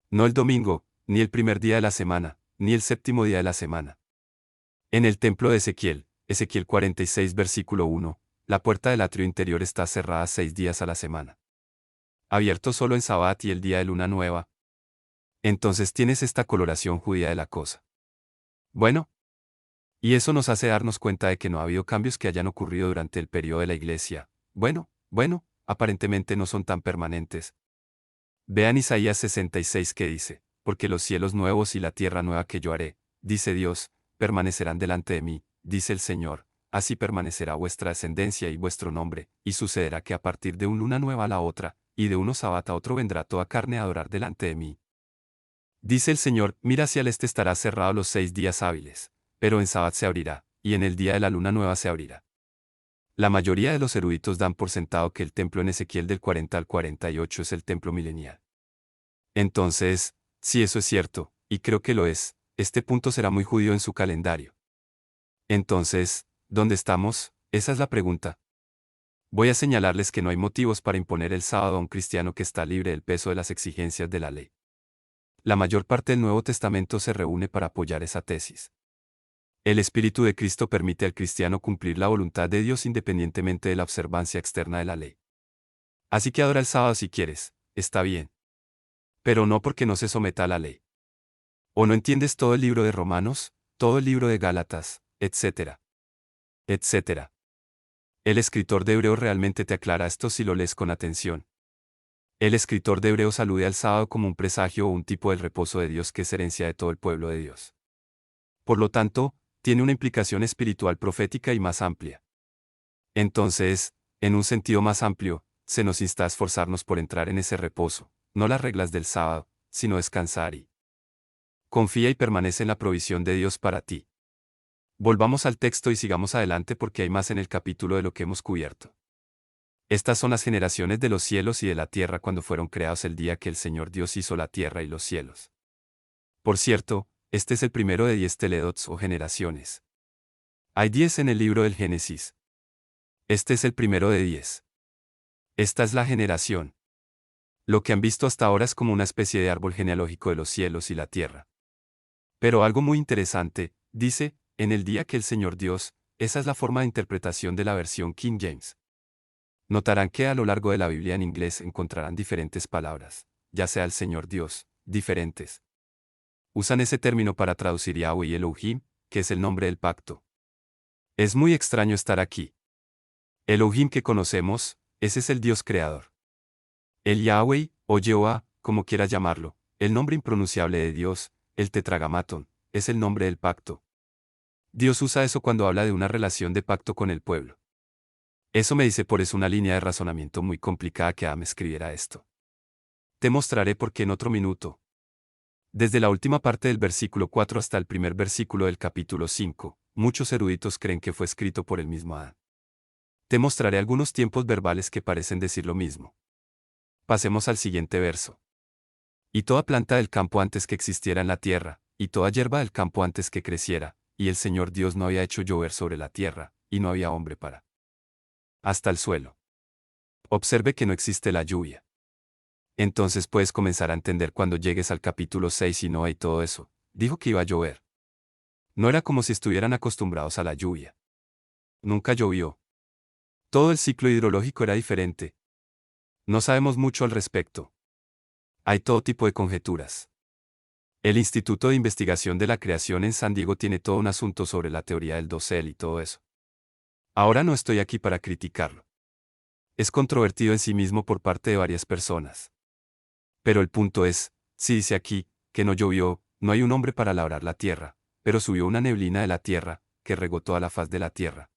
No el domingo, ni el primer día de la semana, ni el séptimo día de la semana. En el templo de Ezequiel, Ezequiel 46 versículo 1, la puerta del atrio interior está cerrada 6 días a la semana. Abierto solo en Sabbat y el día de luna nueva. Entonces tienes esta coloración judía de la cosa. Bueno. Y eso nos hace darnos cuenta de que no ha habido cambios que hayan ocurrido durante el periodo de la Iglesia. Bueno, aparentemente no son tan permanentes. Vean Isaías 66 que dice, porque los cielos nuevos y la tierra nueva que yo haré, dice Dios, permanecerán delante de mí, dice el Señor, así permanecerá vuestra descendencia y vuestro nombre, y sucederá que a partir de una luna nueva a la otra, y de uno sabbat a otro vendrá toda carne a adorar delante de mí. Dice el Señor, mira hacia el este estará cerrado los 6 días hábiles, pero en sabbat se abrirá, y en el día de la luna nueva se abrirá. La mayoría de los eruditos dan por sentado que el templo en Ezequiel del 40 al 48 es el templo milenial. Entonces, si eso es cierto, y creo que lo es, este punto será muy judío en su calendario. Entonces, ¿dónde estamos? Esa es la pregunta. Voy a señalarles que no hay motivos para imponer el sábado a un cristiano que está libre del peso de las exigencias de la ley. La mayor parte del Nuevo Testamento se reúne para apoyar esa tesis. El Espíritu de Cristo permite al cristiano cumplir la voluntad de Dios independientemente de la observancia externa de la ley. Así que adora el sábado si quieres, está bien. Pero no porque no se someta a la ley. ¿O no entiendes todo el libro de Romanos, todo el libro de Gálatas, etcétera? Etcétera. El escritor de Hebreos realmente te aclara esto si lo lees con atención. El escritor de Hebreos alude al sábado como un presagio o un tipo del reposo de Dios que es herencia de todo el pueblo de Dios. Por lo tanto, tiene una implicación espiritual profética y más amplia. Entonces, en un sentido más amplio, se nos insta a esforzarnos por entrar en ese reposo, no las reglas del sábado, sino descansar y confía y permanece en la provisión de Dios para ti. Volvamos al texto y sigamos adelante porque hay más en el capítulo de lo que hemos cubierto. Estas son las generaciones de los cielos y de la tierra cuando fueron creados el día que el Señor Dios hizo la tierra y los cielos. Por cierto, este es el primero de 10 teledots o generaciones. Hay 10 en el libro del Génesis. Este es el primero de 10. Esta es la generación. Lo que han visto hasta ahora es como una especie de árbol genealógico de los cielos y la tierra. Pero algo muy interesante, dice, en el día que el Señor Dios, esa es la forma de interpretación de la versión King James. Notarán que a lo largo de la Biblia en inglés encontrarán diferentes palabras, ya sea el Señor Dios, diferentes. Usan ese término para traducir Yahweh y Elohim, que es el nombre del pacto. Es muy extraño estar aquí. Elohim que conocemos, ese es el Dios creador. El Yahweh, o Jehová, como quieras llamarlo, el nombre impronunciable de Dios, el Tetragrammaton, es el nombre del pacto. Dios usa eso cuando habla de una relación de pacto con el pueblo. Eso me dice por eso una línea de razonamiento muy complicada que Adam escribiera esto. Te mostraré por qué en otro minuto. Desde la última parte del versículo 4 hasta el primer versículo del capítulo 5, muchos eruditos creen que fue escrito por el mismo Adán. Te mostraré algunos tiempos verbales que parecen decir lo mismo. Pasemos al siguiente verso. Y toda planta del campo antes que existiera en la tierra, y toda hierba del campo antes que creciera, y el Señor Dios no había hecho llover sobre la tierra, y no había hombre para. Hasta el suelo. Observe que no existe la lluvia. Entonces puedes comenzar a entender cuando llegues al capítulo 6 y Noé y todo eso. Dijo que iba a llover. No era como si estuvieran acostumbrados a la lluvia. Nunca llovió. Todo el ciclo hidrológico era diferente. No sabemos mucho al respecto. Hay todo tipo de conjeturas. El Instituto de Investigación de la Creación en San Diego tiene todo un asunto sobre la teoría del dosel y todo eso. Ahora no estoy aquí para criticarlo. Es controvertido en sí mismo por parte de varias personas. Pero el punto es, si dice aquí, que no llovió, no hay un hombre para labrar la tierra, pero subió una neblina de la tierra, que regó toda la faz de la tierra.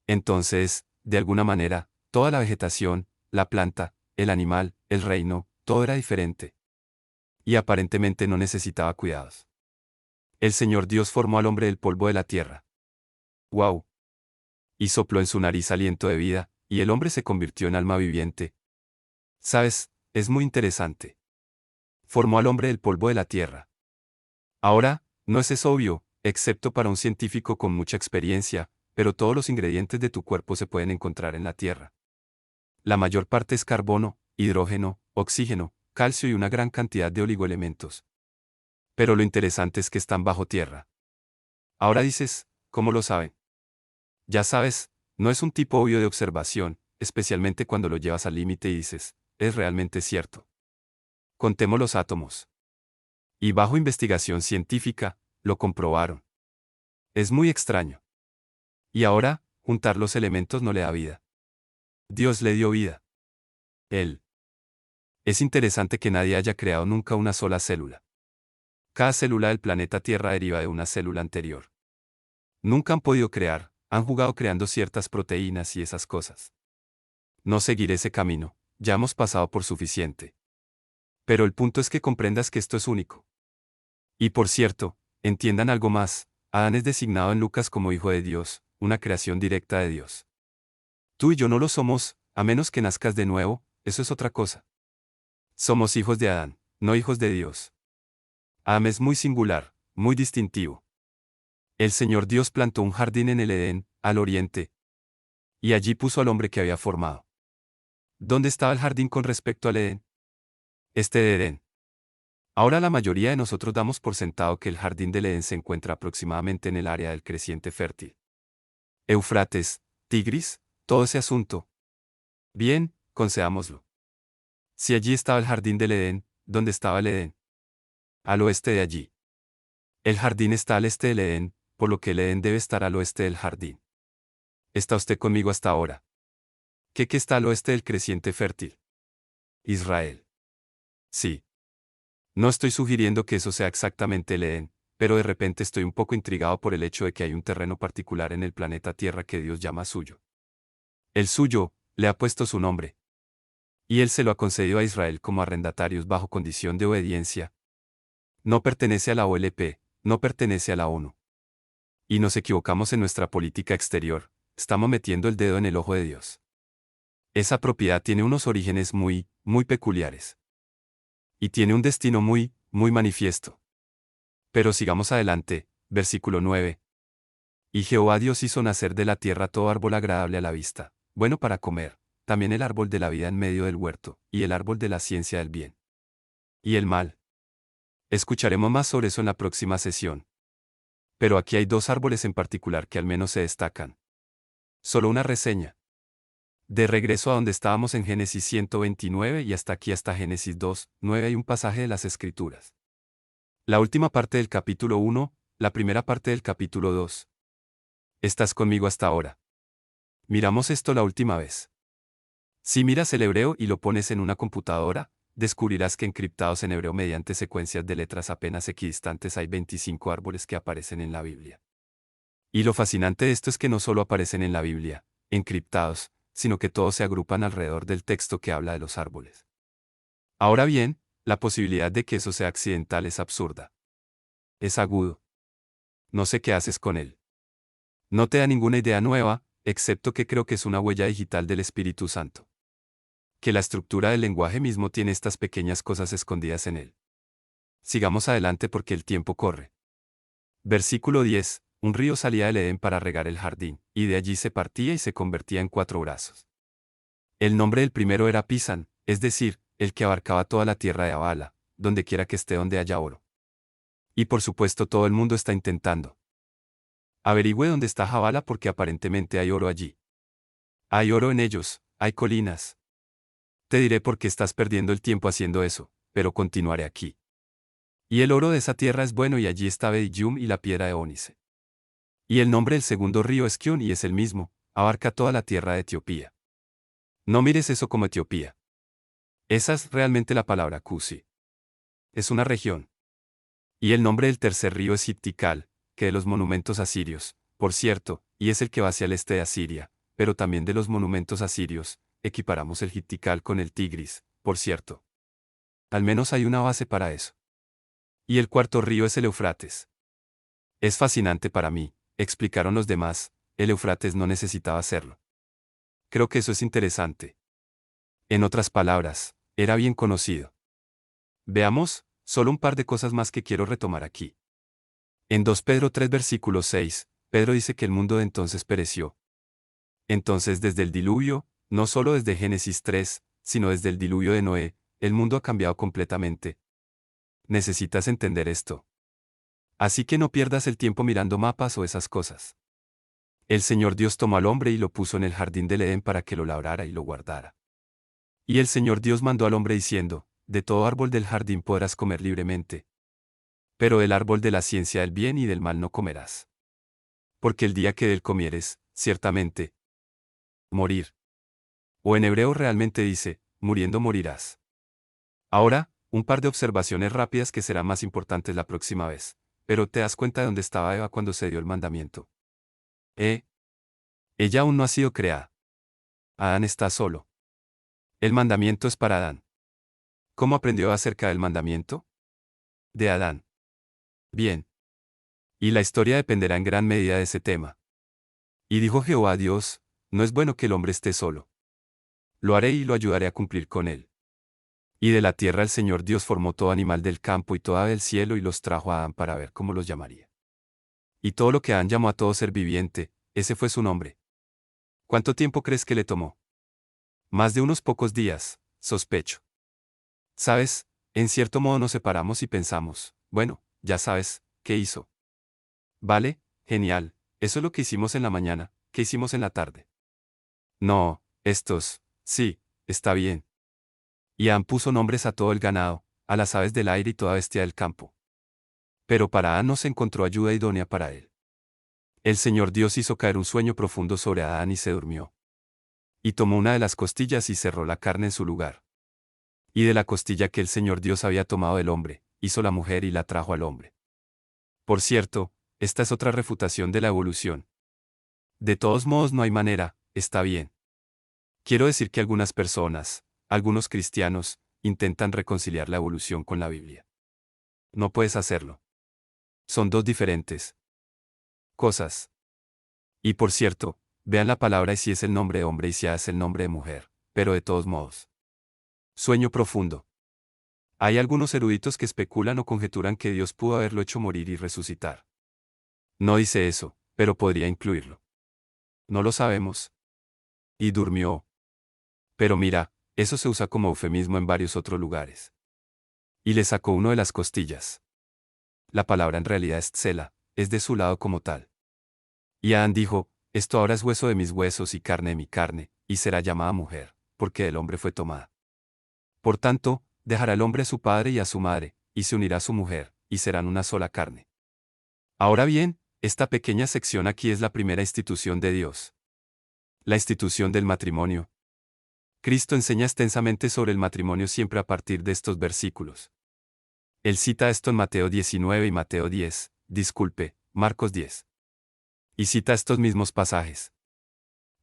Entonces, de alguna manera, toda la vegetación, la planta, el animal, el reino, todo era diferente. Y aparentemente no necesitaba cuidados. El Señor Dios formó al hombre del polvo de la tierra. ¡Wow! Y sopló en su nariz aliento de vida, y el hombre se convirtió en alma viviente. ¿Sabes? Es muy interesante. Formó al hombre del polvo de la tierra. Ahora, no es eso obvio, excepto para un científico con mucha experiencia, pero todos los ingredientes de tu cuerpo se pueden encontrar en la tierra. La mayor parte es carbono, hidrógeno, oxígeno, calcio y una gran cantidad de oligoelementos. Pero lo interesante es que están bajo tierra. Ahora dices, ¿cómo lo saben? Ya sabes, no es un tipo obvio de observación, especialmente cuando lo llevas al límite y dices, es realmente cierto. Contemos los átomos. Y bajo investigación científica, lo comprobaron. Es muy extraño. Y ahora, juntar los elementos no le da vida. Dios le dio vida. Él. Es interesante que nadie haya creado nunca una sola célula. Cada célula del planeta Tierra deriva de una célula anterior. Nunca han podido crear, han jugado creando ciertas proteínas y esas cosas. No seguiré ese camino, ya hemos pasado por suficiente. Pero el punto es que comprendas que esto es único. Y por cierto, entiendan algo más, Adán es designado en Lucas como hijo de Dios, una creación directa de Dios. Tú y yo no lo somos, a menos que nazcas de nuevo, eso es otra cosa. Somos hijos de Adán, no hijos de Dios. Adán es muy singular, muy distintivo. El Señor Dios plantó un jardín en el Edén, al oriente, y allí puso al hombre que había formado. ¿Dónde estaba el jardín con respecto al Edén? Este de Edén. Ahora la mayoría de nosotros damos por sentado que el jardín del Edén se encuentra aproximadamente en el área del creciente fértil. Éufrates, Tigris, todo ese asunto. Bien, concedámoslo. Si allí estaba el jardín del Edén, ¿dónde estaba el Edén? Al oeste de allí. El jardín está al este del Edén, por lo que el Edén debe estar al oeste del jardín. ¿Está usted conmigo hasta ahora? ¿Qué está al oeste del creciente fértil? Israel. Sí. No estoy sugiriendo que eso sea exactamente el Edén, pero de repente estoy un poco intrigado por el hecho de que hay un terreno particular en el planeta Tierra que Dios llama suyo. El suyo, le ha puesto su nombre. Y Él se lo ha concedido a Israel como arrendatarios bajo condición de obediencia. No pertenece a la OLP, no pertenece a la ONU. Y nos equivocamos en nuestra política exterior, estamos metiendo el dedo en el ojo de Dios. Esa propiedad tiene unos orígenes muy, muy peculiares. Y tiene un destino muy, muy manifiesto. Pero sigamos adelante, versículo 9. Y Jehová Dios hizo nacer de la tierra todo árbol agradable a la vista, bueno para comer, también el árbol de la vida en medio del huerto, y el árbol de la ciencia del bien. Y el mal. Escucharemos más sobre eso en la próxima sesión. Pero aquí hay dos árboles en particular que al menos se destacan. Solo una reseña. De regreso a donde estábamos en Génesis 129 y hasta aquí hasta Génesis 2, 9 hay un pasaje de las Escrituras. La última parte del capítulo 1, la primera parte del capítulo 2. ¿Estás conmigo hasta ahora? Miramos esto la última vez. Si miras el hebreo y lo pones en una computadora, descubrirás que encriptados en hebreo mediante secuencias de letras apenas equidistantes hay 25 árboles que aparecen en la Biblia. Y lo fascinante de esto es que no solo aparecen en la Biblia, encriptados, sino que todos se agrupan alrededor del texto que habla de los árboles. Ahora bien, la posibilidad de que eso sea accidental es absurda. Es agudo. No sé qué haces con él. No te da ninguna idea nueva, excepto que creo que es una huella digital del Espíritu Santo. Que la estructura del lenguaje mismo tiene estas pequeñas cosas escondidas en él. Sigamos adelante porque el tiempo corre. Versículo 10. Un río salía del Edén para regar el jardín, y de allí se partía y se convertía en 4 brazos. El nombre del primero era Pisan, es decir, el que abarcaba toda la tierra de Abala, donde quiera que esté donde haya oro. Y por supuesto todo el mundo está intentando. Averigüe dónde está Jabala porque aparentemente hay oro allí. Hay oro en ellos, hay colinas. Te diré por qué estás perdiendo el tiempo haciendo eso, pero continuaré aquí. Y el oro de esa tierra es bueno y allí está Bediyum y la piedra de ónice. Y el nombre del segundo río es Kion y es el mismo, abarca toda la tierra de Etiopía. No mires eso como Etiopía. Esa es realmente la palabra Cusi. Es una región. Y el nombre del tercer río es Iptical, que de los monumentos asirios, por cierto, y es el que va hacia el este de Asiria, pero también de los monumentos asirios, equiparamos el Iptical con el Tigris, por cierto. Al menos hay una base para eso. Y el cuarto río es el Eufrates. Es fascinante para mí, explicaron los demás, el Eufrates no necesitaba hacerlo. Creo que eso es interesante. En otras palabras, era bien conocido. Veamos, solo un par de cosas más que quiero retomar aquí. En 2 Pedro 3 versículo 6, Pedro dice que el mundo de entonces pereció. Entonces desde el diluvio, no solo desde Génesis 3, sino desde el diluvio de Noé, el mundo ha cambiado completamente. Necesitas entender esto. Así que no pierdas el tiempo mirando mapas o esas cosas. El Señor Dios tomó al hombre y lo puso en el jardín del Edén para que lo labrara y lo guardara. Y el Señor Dios mandó al hombre diciendo, de todo árbol del jardín podrás comer libremente. Pero del árbol de la ciencia del bien y del mal no comerás. Porque el día que de él comieres, ciertamente, morir. O en hebreo realmente dice, muriendo morirás. Ahora, un par de observaciones rápidas que serán más importantes la próxima vez. Pero te das cuenta de dónde estaba Eva cuando se dio el mandamiento. Ella aún no ha sido creada. Adán está solo. El mandamiento es para Adán. ¿Cómo aprendió acerca del mandamiento? De Adán. Bien. Y la historia dependerá en gran medida de ese tema. Y dijo Jehová a Dios, no es bueno que el hombre esté solo. Lo haré y lo ayudaré a cumplir con él. Y de la tierra el Señor Dios formó todo animal del campo y toda ave del cielo y los trajo a Adán para ver cómo los llamaría. Y todo lo que Adán llamó a todo ser viviente, ese fue su nombre. ¿Cuánto tiempo crees que le tomó? Más de unos pocos días, sospecho. ¿Sabes? En cierto modo nos separamos y pensamos, bueno, ya sabes, ¿qué hizo? Vale, genial, eso es lo que hicimos en la mañana, ¿qué hicimos en la tarde? No, sí, está bien. Y Adán puso nombres a todo el ganado, a las aves del aire y toda bestia del campo. Pero para Adán no se encontró ayuda idónea para él. El Señor Dios hizo caer un sueño profundo sobre Adán y se durmió. Y tomó una de las costillas y cerró la carne en su lugar. Y de la costilla que el Señor Dios había tomado del hombre, hizo la mujer y la trajo al hombre. Por cierto, esta es otra refutación de la evolución. De todos modos no hay manera, está bien. Quiero decir que algunas personas, algunos cristianos, intentan reconciliar la evolución con la Biblia. No puedes hacerlo. Son dos diferentes cosas. Y por cierto, vean la palabra y si es el nombre de hombre y si es el nombre de mujer, pero de todos modos. Sueño profundo. Hay algunos eruditos que especulan o conjeturan que Dios pudo haberlo hecho morir y resucitar. No dice eso, pero podría incluirlo. No lo sabemos. Y durmió. Pero mira, eso se usa como eufemismo en varios otros lugares. Y le sacó uno de las costillas. La palabra en realidad es tsela, es de su lado como tal. Y Adán dijo, esto ahora es hueso de mis huesos y carne de mi carne, y será llamada mujer, porque del hombre fue tomada. Por tanto, dejará el hombre a su padre y a su madre, y se unirá a su mujer, y serán una sola carne. Ahora bien, esta pequeña sección aquí es la primera institución de Dios. La institución del matrimonio. Cristo enseña extensamente sobre el matrimonio siempre a partir de estos versículos. Él cita esto en Mateo 19 y Mateo 10, Marcos 10. Y cita estos mismos pasajes.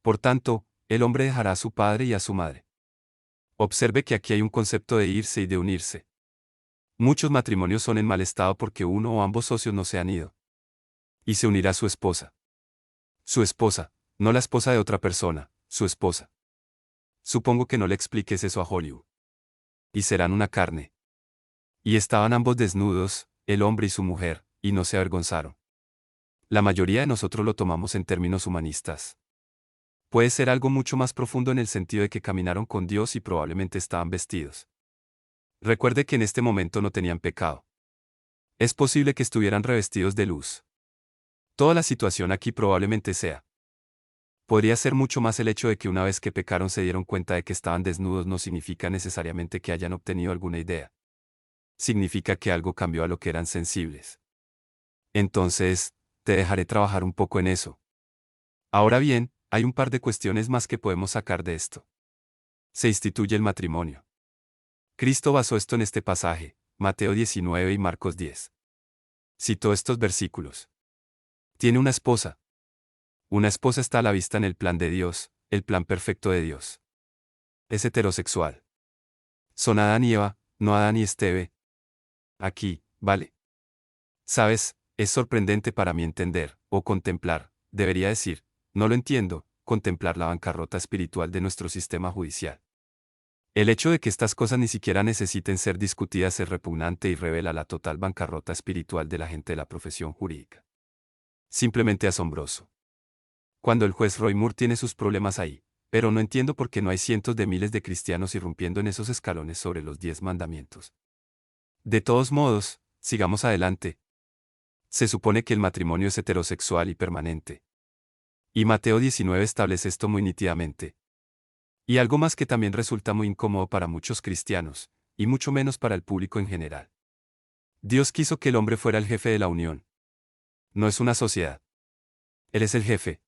Por tanto, el hombre dejará a su padre y a su madre. Observe que aquí hay un concepto de irse y de unirse. Muchos matrimonios son en mal estado porque uno o ambos socios no se han ido. Y se unirá a su esposa. Su esposa, no la esposa de otra persona, su esposa. Supongo que no le expliques eso a Hollywood. Y serán una carne. Y estaban ambos desnudos, el hombre y su mujer, y no se avergonzaron. La mayoría de nosotros lo tomamos en términos humanistas. Puede ser algo mucho más profundo en el sentido de que caminaron con Dios y probablemente estaban vestidos. Recuerde que en este momento no tenían pecado. Es posible que estuvieran revestidos de luz. Toda la situación aquí probablemente sea. Podría ser mucho más el hecho de que una vez que pecaron se dieron cuenta de que estaban desnudos no significa necesariamente que hayan obtenido alguna idea. Significa que algo cambió a lo que eran sensibles. Entonces, te dejaré trabajar un poco en eso. Ahora bien, hay un par de cuestiones más que podemos sacar de esto. Se instituye el matrimonio. Cristo basó esto en este pasaje, Mateo 19 y Marcos 10. Citó estos versículos. Tiene una esposa. Una esposa está a la vista en el plan de Dios, el plan perfecto de Dios. Es heterosexual. Son Adán y Eva, no Adán y Esteve. Aquí, vale. Sabes, es sorprendente para mí entender, o contemplar, debería decir, no lo entiendo, contemplar la bancarrota espiritual de nuestro sistema judicial. El hecho de que estas cosas ni siquiera necesiten ser discutidas es repugnante y revela la total bancarrota espiritual de la gente de la profesión jurídica. Simplemente asombroso. Cuando el juez Roy Moore tiene sus problemas ahí, pero no entiendo por qué no hay cientos de miles de cristianos irrumpiendo en esos escalones sobre los 10 mandamientos. De todos modos, sigamos adelante. Se supone que el matrimonio es heterosexual y permanente. Y Mateo 19 establece esto muy nítidamente. Y algo más que también resulta muy incómodo para muchos cristianos, y mucho menos para el público en general. Dios quiso que el hombre fuera el jefe de la unión. No es una sociedad. Él es el jefe.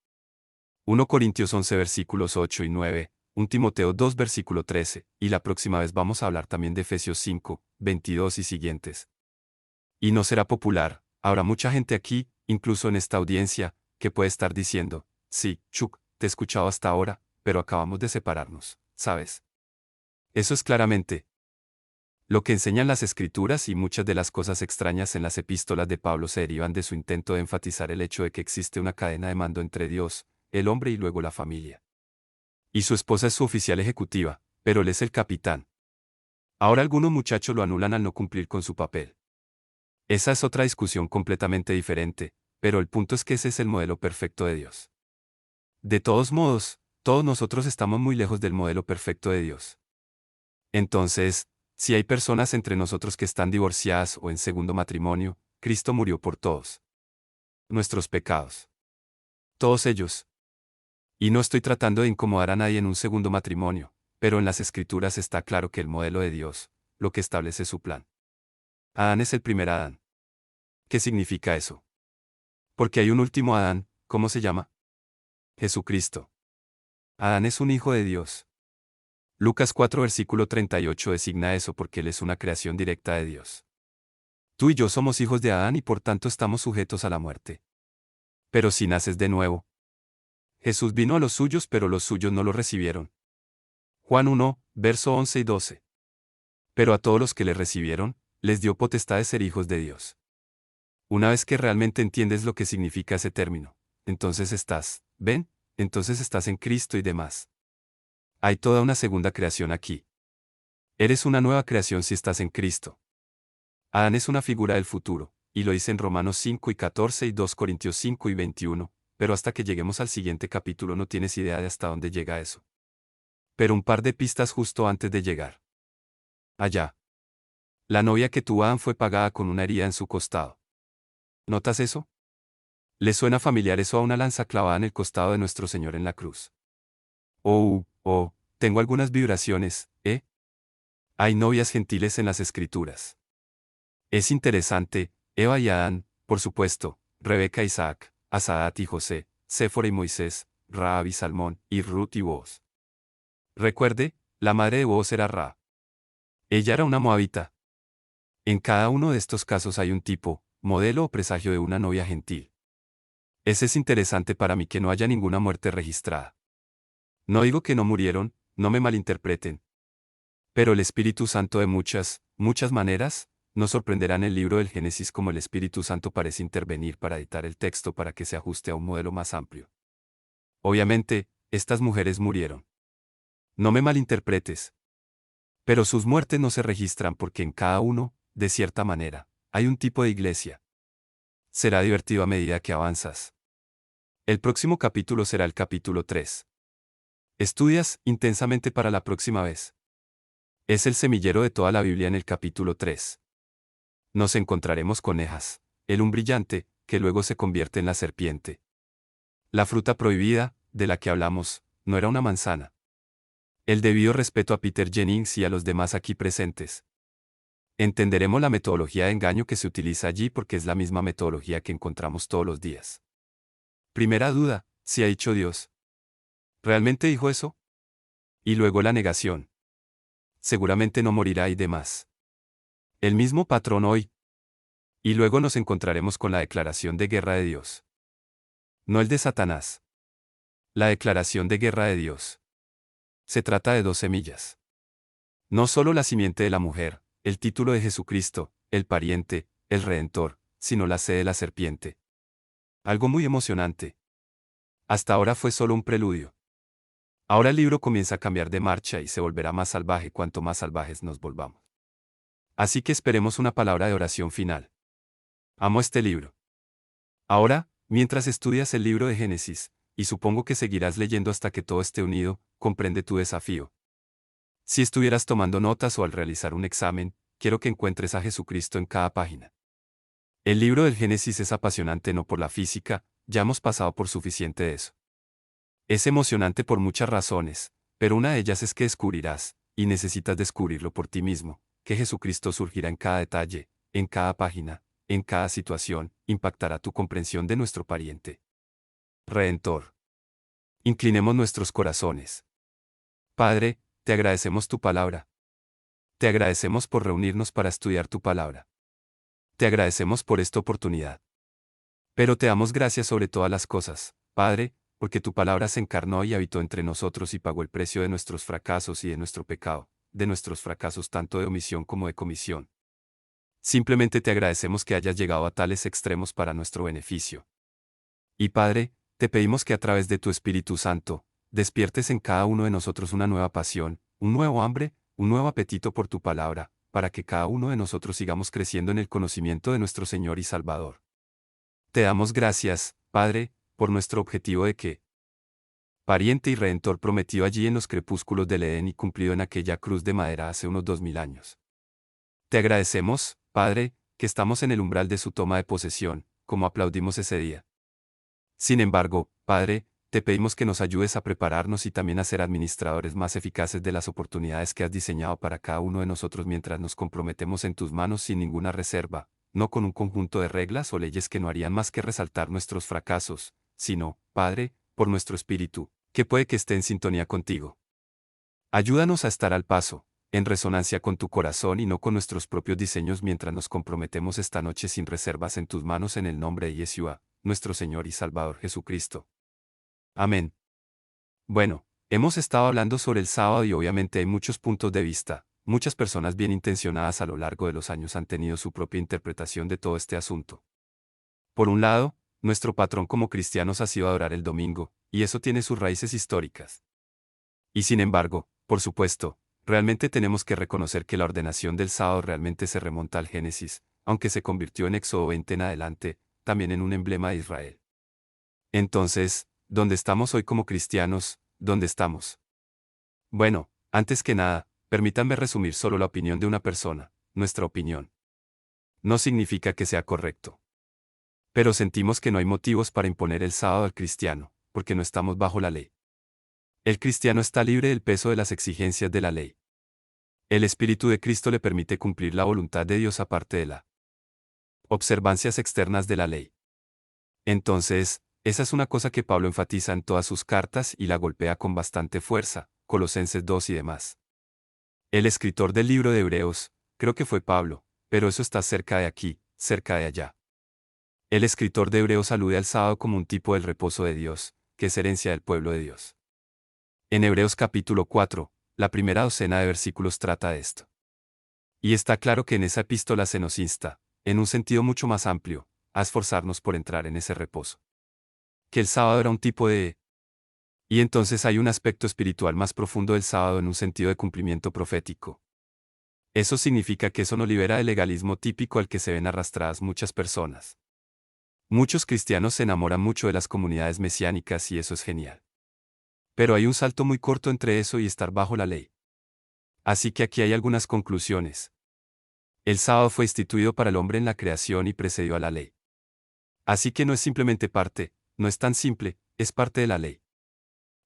1 Corintios 11 versículos 8 y 9, 1 Timoteo 2 versículo 13, y la próxima vez vamos a hablar también de Efesios 5, 22 y siguientes. Y no será popular, habrá mucha gente aquí, incluso en esta audiencia, que puede estar diciendo, sí, Chuck, te he escuchado hasta ahora, pero acabamos de separarnos, ¿sabes? Eso es claramente lo que enseñan las Escrituras y muchas de las cosas extrañas en las epístolas de Pablo se derivan de su intento de enfatizar el hecho de que existe una cadena de mando entre Dios, el hombre y luego la familia. Y su esposa es su oficial ejecutiva, pero él es el capitán. Ahora algunos muchachos lo anulan al no cumplir con su papel. Esa es otra discusión completamente diferente, pero el punto es que ese es el modelo perfecto de Dios. De todos modos, todos nosotros estamos muy lejos del modelo perfecto de Dios. Entonces, si hay personas entre nosotros que están divorciadas o en segundo matrimonio, Cristo murió por todos nuestros pecados. Todos ellos. Y no estoy tratando de incomodar a nadie en un segundo matrimonio, pero en las Escrituras está claro que el modelo de Dios, lo que establece su plan. Adán es el primer Adán. ¿Qué significa eso? Porque hay un último Adán, ¿cómo se llama? Jesucristo. Adán es un hijo de Dios. Lucas 4 versículo 38 designa eso porque él es una creación directa de Dios. Tú y yo somos hijos de Adán y por tanto estamos sujetos a la muerte. Pero si naces de nuevo. Jesús vino a los suyos pero los suyos no lo recibieron. Juan 1, verso 11 y 12. Pero a todos los que le recibieron, les dio potestad de ser hijos de Dios. Una vez que realmente entiendes lo que significa ese término, entonces entonces estás en Cristo y demás. Hay toda una segunda creación aquí. Eres una nueva creación si estás en Cristo. Adán es una figura del futuro, y lo dice en Romanos 5 y 14 y 2 Corintios 5 y 21, pero hasta que lleguemos al siguiente capítulo no tienes idea de hasta dónde llega eso. Pero un par de pistas justo antes de llegar. Allá. La novia que tuvo Adán fue pagada con una herida en su costado. ¿Notas eso? ¿Le suena familiar eso a una lanza clavada en el costado de nuestro Señor en la cruz? Tengo algunas vibraciones, ¿eh? Hay novias gentiles en las Escrituras. Es interesante, Eva y Adán, por supuesto, Rebeca y Isaac, Asadat y José, Séfora y Moisés, Rahab y Salmón, y Ruth y Booz. Recuerde, la madre de Booz era Rahab. Ella era una moabita. En cada uno de estos casos hay un tipo, modelo o presagio de una novia gentil. Ese es interesante para mí que no haya ninguna muerte registrada. No digo que no murieron, no me malinterpreten. Pero el Espíritu Santo de muchas maneras, nos sorprenderá en el libro del Génesis como el Espíritu Santo parece intervenir para editar el texto para que se ajuste a un modelo más amplio. Obviamente, estas mujeres murieron. No me malinterpretes. Pero sus muertes no se registran porque en cada uno, de cierta manera, hay un tipo de iglesia. Será divertido a medida que avanzas. El próximo capítulo será el capítulo 3. Estudias intensamente para la próxima vez. Es el semillero de toda la Biblia en el capítulo 3. Nos encontraremos con Ejas, el brillante, que luego se convierte en la serpiente. La fruta prohibida, de la que hablamos, no era una manzana. El debido respeto a Peter Jennings y a los demás aquí presentes. Entenderemos la metodología de engaño que se utiliza allí porque es la misma metodología que encontramos todos los días. Primera duda, ¿si ha dicho Dios? ¿Realmente dijo eso? Y luego la negación. Seguramente no morirá y demás. El mismo patrón hoy. Y luego nos encontraremos con la declaración de guerra de Dios. No el de Satanás. La declaración de guerra de Dios. Se trata de dos semillas. No solo la simiente de la mujer, el título de Jesucristo, el pariente, el redentor, sino la sed de la serpiente. Algo muy emocionante. Hasta ahora fue solo un preludio. Ahora el libro comienza a cambiar de marcha y se volverá más salvaje cuanto más salvajes nos volvamos. Así que esperemos una palabra de oración final. Amo este libro. Ahora, mientras estudias el libro de Génesis, y supongo que seguirás leyendo hasta que todo esté unido, comprende tu desafío. Si estuvieras tomando notas o al realizar un examen, quiero que encuentres a Jesucristo en cada página. El libro del Génesis es apasionante no por la física, ya hemos pasado por suficiente de eso. Es emocionante por muchas razones, pero una de ellas es que descubrirás, y necesitas descubrirlo por ti mismo, que Jesucristo surgirá en cada detalle, en cada página, en cada situación, impactará tu comprensión de nuestro pariente Redentor. Inclinemos nuestros corazones. Padre, te agradecemos tu palabra. Te agradecemos por reunirnos para estudiar tu palabra. Te agradecemos por esta oportunidad. Pero te damos gracias sobre todas las cosas, Padre, porque tu palabra se encarnó y habitó entre nosotros y pagó el precio de nuestros fracasos y de nuestro pecado, de nuestros fracasos tanto de omisión como de comisión. Simplemente te agradecemos que hayas llegado a tales extremos para nuestro beneficio. Y Padre, te pedimos que a través de tu Espíritu Santo, despiertes en cada uno de nosotros una nueva pasión, un nuevo hambre, un nuevo apetito por tu palabra, para que cada uno de nosotros sigamos creciendo en el conocimiento de nuestro Señor y Salvador. Te damos gracias, Padre, por nuestro objetivo de que, pariente y redentor prometido allí en los crepúsculos del Edén y cumplido en aquella cruz de madera hace unos 2000 años. Te agradecemos, Padre, que estamos en el umbral de su toma de posesión, como aplaudimos ese día. Sin embargo, Padre, te pedimos que nos ayudes a prepararnos y también a ser administradores más eficaces de las oportunidades que has diseñado para cada uno de nosotros mientras nos comprometemos en tus manos sin ninguna reserva, no con un conjunto de reglas o leyes que no harían más que resaltar nuestros fracasos, sino, Padre, por nuestro espíritu, que puede que esté en sintonía contigo. Ayúdanos a estar al paso, en resonancia con tu corazón y no con nuestros propios diseños mientras nos comprometemos esta noche sin reservas en tus manos en el nombre de Yeshua, nuestro Señor y Salvador Jesucristo. Amén. Bueno, hemos estado hablando sobre el sábado y obviamente hay muchos puntos de vista. Muchas personas bien intencionadas a lo largo de los años han tenido su propia interpretación de todo este asunto. Por un lado, nuestro patrón como cristianos ha sido adorar el domingo, y eso tiene sus raíces históricas. Y sin embargo, por supuesto, realmente tenemos que reconocer que la ordenación del sábado realmente se remonta al Génesis, aunque se convirtió en Éxodo 20 en adelante, también en un emblema de Israel. Entonces, ¿dónde estamos hoy como cristianos? ¿Dónde estamos? Bueno, antes que nada, permítanme resumir solo la opinión de una persona, nuestra opinión. No significa que sea correcto. Pero sentimos que no hay motivos para imponer el sábado al cristiano, porque no estamos bajo la ley. El cristiano está libre del peso de las exigencias de la ley. El Espíritu de Cristo le permite cumplir la voluntad de Dios aparte de las observancias externas de la ley. Entonces, esa es una cosa que Pablo enfatiza en todas sus cartas y la golpea con bastante fuerza, Colosenses 2 y demás. El escritor del libro de Hebreos, creo que fue Pablo, pero eso está cerca de aquí, cerca de allá. El escritor de Hebreos alude al sábado como un tipo del reposo de Dios, que es herencia del pueblo de Dios. En Hebreos capítulo 4, la primera docena de versículos trata de esto. Y está claro que en esa epístola se nos insta, en un sentido mucho más amplio, a esforzarnos por entrar en ese reposo. Que el sábado era un tipo de... Y entonces hay un aspecto espiritual más profundo del sábado en un sentido de cumplimiento profético. Eso significa que eso nos libera del legalismo típico al que se ven arrastradas muchas personas. Muchos cristianos se enamoran mucho de las comunidades mesiánicas y eso es genial. Pero hay un salto muy corto entre eso y estar bajo la ley. Así que aquí hay algunas conclusiones. El sábado fue instituido para el hombre en la creación y precedió a la ley. Así que no es simplemente parte, no es tan simple, es parte de la ley.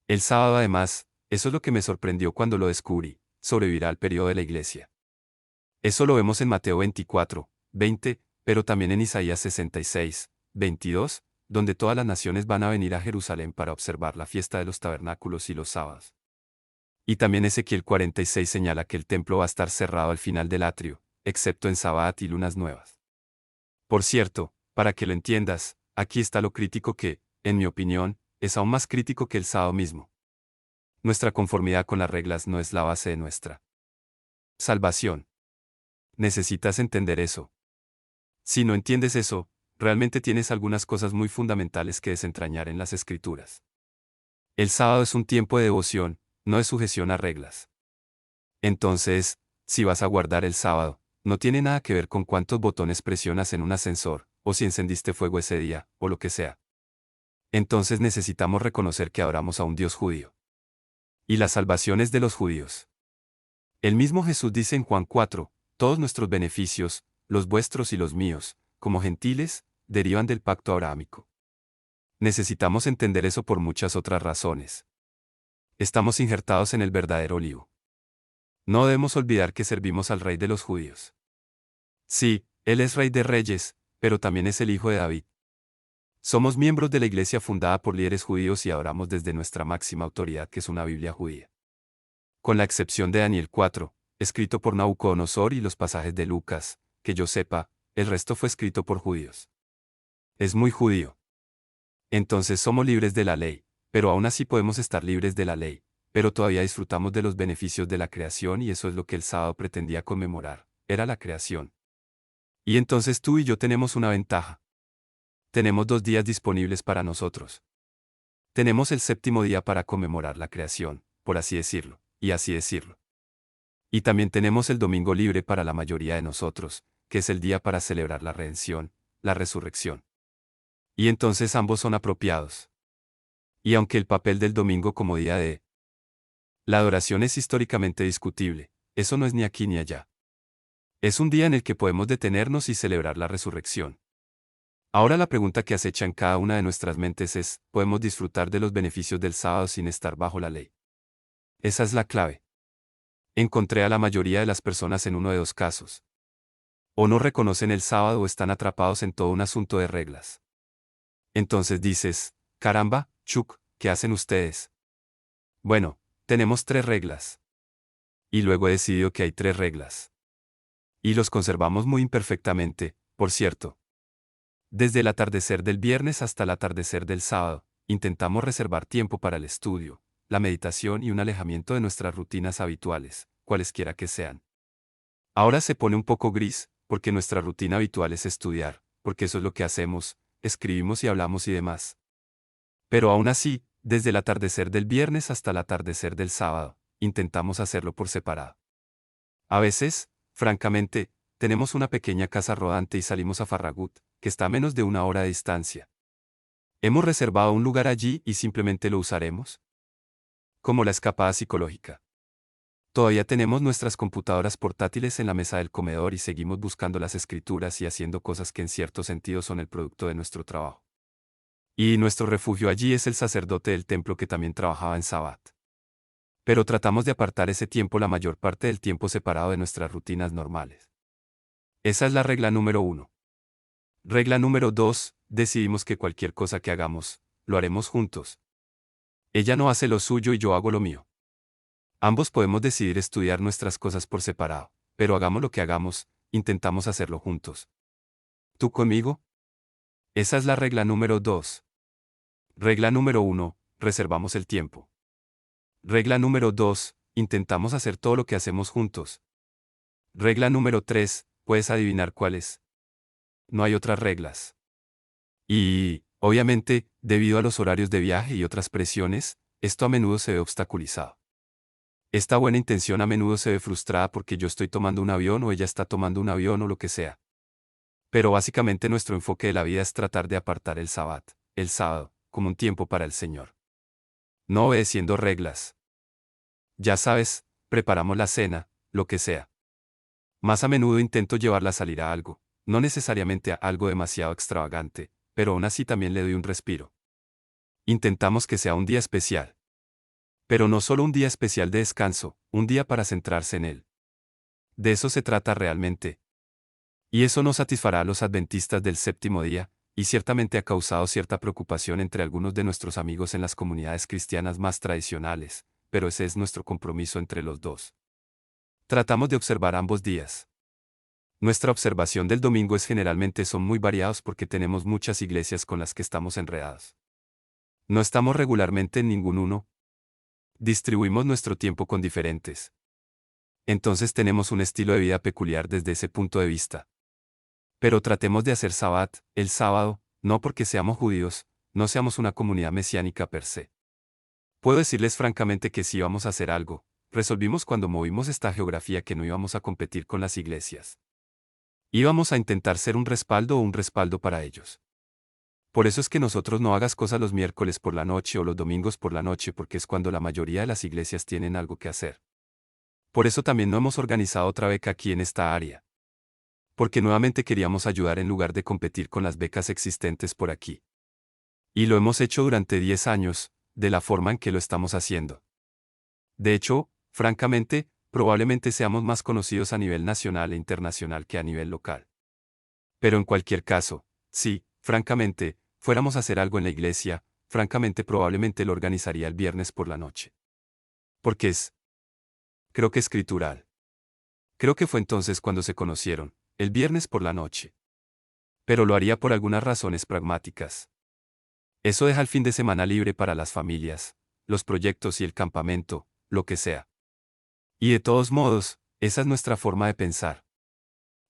El sábado además, eso es lo que me sorprendió cuando lo descubrí, sobrevivirá al periodo de la iglesia. Eso lo vemos en Mateo 24, 20, pero también en Isaías 66, 22, donde todas las naciones van a venir a Jerusalén para observar la fiesta de los tabernáculos y los sábados. Y también Ezequiel 46 señala que el templo va a estar cerrado al final del atrio, excepto en Sabbat y lunas nuevas. Por cierto, para que lo entiendas, aquí está lo crítico que, en mi opinión, es aún más crítico que el sábado mismo. Nuestra conformidad con las reglas no es la base de nuestra salvación. Necesitas entender eso. Si no entiendes eso, realmente tienes algunas cosas muy fundamentales que desentrañar en las Escrituras. El sábado es un tiempo de devoción, no de sujeción a reglas. Entonces, si vas a guardar el sábado, no tiene nada que ver con cuántos botones presionas en un ascensor, o si encendiste fuego ese día, o lo que sea. Entonces necesitamos reconocer que adoramos a un Dios judío. Y la salvación es de los judíos. El mismo Jesús dice en Juan 4, todos nuestros beneficios, los vuestros y los míos, como gentiles, derivan del pacto abrahámico. Necesitamos entender eso por muchas otras razones. Estamos injertados en el verdadero olivo. No debemos olvidar que servimos al Rey de los judíos. Sí, Él es Rey de Reyes, pero también es el Hijo de David. Somos miembros de la iglesia fundada por líderes judíos y adoramos desde nuestra máxima autoridad que es una Biblia judía. Con la excepción de Daniel 4, escrito por Nabucodonosor y los pasajes de Lucas, que yo sepa, el resto fue escrito por judíos. Es muy judío. Entonces somos libres de la ley, pero aún así podemos estar libres de la ley, pero todavía disfrutamos de los beneficios de la creación y eso es lo que el sábado pretendía conmemorar, era la creación. Y entonces tú y yo tenemos una ventaja. Tenemos 2 días disponibles para nosotros. Tenemos el séptimo día para conmemorar la creación, por así decirlo, y así decirlo. Y también tenemos el domingo libre para la mayoría de nosotros, que es el día para celebrar la redención, la resurrección. Y entonces ambos son apropiados. Y aunque el papel del domingo como día de la adoración es históricamente discutible, eso no es ni aquí ni allá. Es un día en el que podemos detenernos y celebrar la resurrección. Ahora la pregunta que acecha en cada una de nuestras mentes es, ¿podemos disfrutar de los beneficios del sábado sin estar bajo la ley? Esa es la clave. Encontré a la mayoría de las personas en uno de dos casos. O no reconocen el sábado o están atrapados en todo un asunto de reglas. Entonces dices, caramba, Chuck, ¿qué hacen ustedes? Bueno, tenemos 3 reglas. Y luego he decidido que hay 3 reglas. Y los conservamos muy imperfectamente, por cierto. Desde el atardecer del viernes hasta el atardecer del sábado, intentamos reservar tiempo para el estudio, la meditación y un alejamiento de nuestras rutinas habituales, cualesquiera que sean. Ahora se pone un poco gris, porque nuestra rutina habitual es estudiar, porque eso es lo que hacemos, escribimos y hablamos y demás. Pero aún así, desde el atardecer del viernes hasta el atardecer del sábado, intentamos hacerlo por separado. A veces, francamente, tenemos una pequeña casa rodante y salimos a Farragut, que está a menos de 1 hora de distancia. ¿Hemos reservado un lugar allí y simplemente lo usaremos? Como la escapada psicológica. Todavía tenemos nuestras computadoras portátiles en la mesa del comedor y seguimos buscando las escrituras y haciendo cosas que en cierto sentido son el producto de nuestro trabajo. Y nuestro refugio allí es el sacerdote del templo que también trabajaba en Sabbat. Pero tratamos de apartar ese tiempo la mayor parte del tiempo separado de nuestras rutinas normales. Esa es la regla número 1. Regla número 2, decidimos que cualquier cosa que hagamos, lo haremos juntos. Ella no hace lo suyo y yo hago lo mío. Ambos podemos decidir estudiar nuestras cosas por separado, pero hagamos lo que hagamos, intentamos hacerlo juntos. ¿Tú conmigo? Esa es la regla número 2. Regla número 1, reservamos el tiempo. Regla número 2, intentamos hacer todo lo que hacemos juntos. Regla número 3, ¿puedes adivinar cuál es? No hay otras reglas. Y, obviamente, debido a los horarios de viaje y otras presiones, esto a menudo se ve obstaculizado. Esta buena intención a menudo se ve frustrada porque yo estoy tomando un avión o ella está tomando un avión o lo que sea. Pero básicamente nuestro enfoque de la vida es tratar de apartar el Sabbat, el sábado, como un tiempo para el Señor. No obedeciendo reglas. Ya sabes, preparamos la cena, lo que sea. Más a menudo intento llevarla a salir a algo, no necesariamente a algo demasiado extravagante, pero aún así también le doy un respiro. Intentamos que sea un día especial. Pero no solo un día especial de descanso, un día para centrarse en él. De eso se trata realmente. Y eso no satisfará a los adventistas del séptimo día, y ciertamente ha causado cierta preocupación entre algunos de nuestros amigos en las comunidades cristianas más tradicionales, pero ese es nuestro compromiso entre los dos. Tratamos de observar ambos días. Nuestra observación del domingo es generalmente son muy variados porque tenemos muchas iglesias con las que estamos enredados. No estamos regularmente en ningún uno. Distribuimos nuestro tiempo con diferentes. Entonces tenemos un estilo de vida peculiar desde ese punto de vista. Pero tratemos de hacer Sabbat, el sábado, no porque seamos judíos, no seamos una comunidad mesiánica per se. Puedo decirles francamente que si íbamos a hacer algo, resolvimos cuando movimos esta geografía que no íbamos a competir con las iglesias. Íbamos a intentar ser un respaldo o un respaldo para ellos. Por eso es que nosotros no hagas cosas los miércoles por la noche o los domingos por la noche porque es cuando la mayoría de las iglesias tienen algo que hacer. Por eso también no hemos organizado otra beca aquí en esta área. Porque nuevamente queríamos ayudar en lugar de competir con las becas existentes por aquí. Y lo hemos hecho durante 10 años, de la forma en que lo estamos haciendo. De hecho, francamente, probablemente seamos más conocidos a nivel nacional e internacional que a nivel local. Pero en cualquier caso, si, francamente, fuéramos a hacer algo en la iglesia, francamente probablemente lo organizaría el viernes por la noche. Porque creo que escritural. Creo que fue entonces cuando se conocieron, el viernes por la noche. Pero lo haría por algunas razones pragmáticas. Eso deja el fin de semana libre para las familias, los proyectos y el campamento, lo que sea. Y de todos modos, esa es nuestra forma de pensar.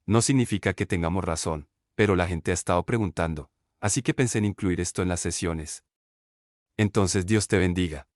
No significa que tengamos razón, pero la gente ha estado preguntando, así que pensé en incluir esto en las sesiones. Entonces Dios te bendiga.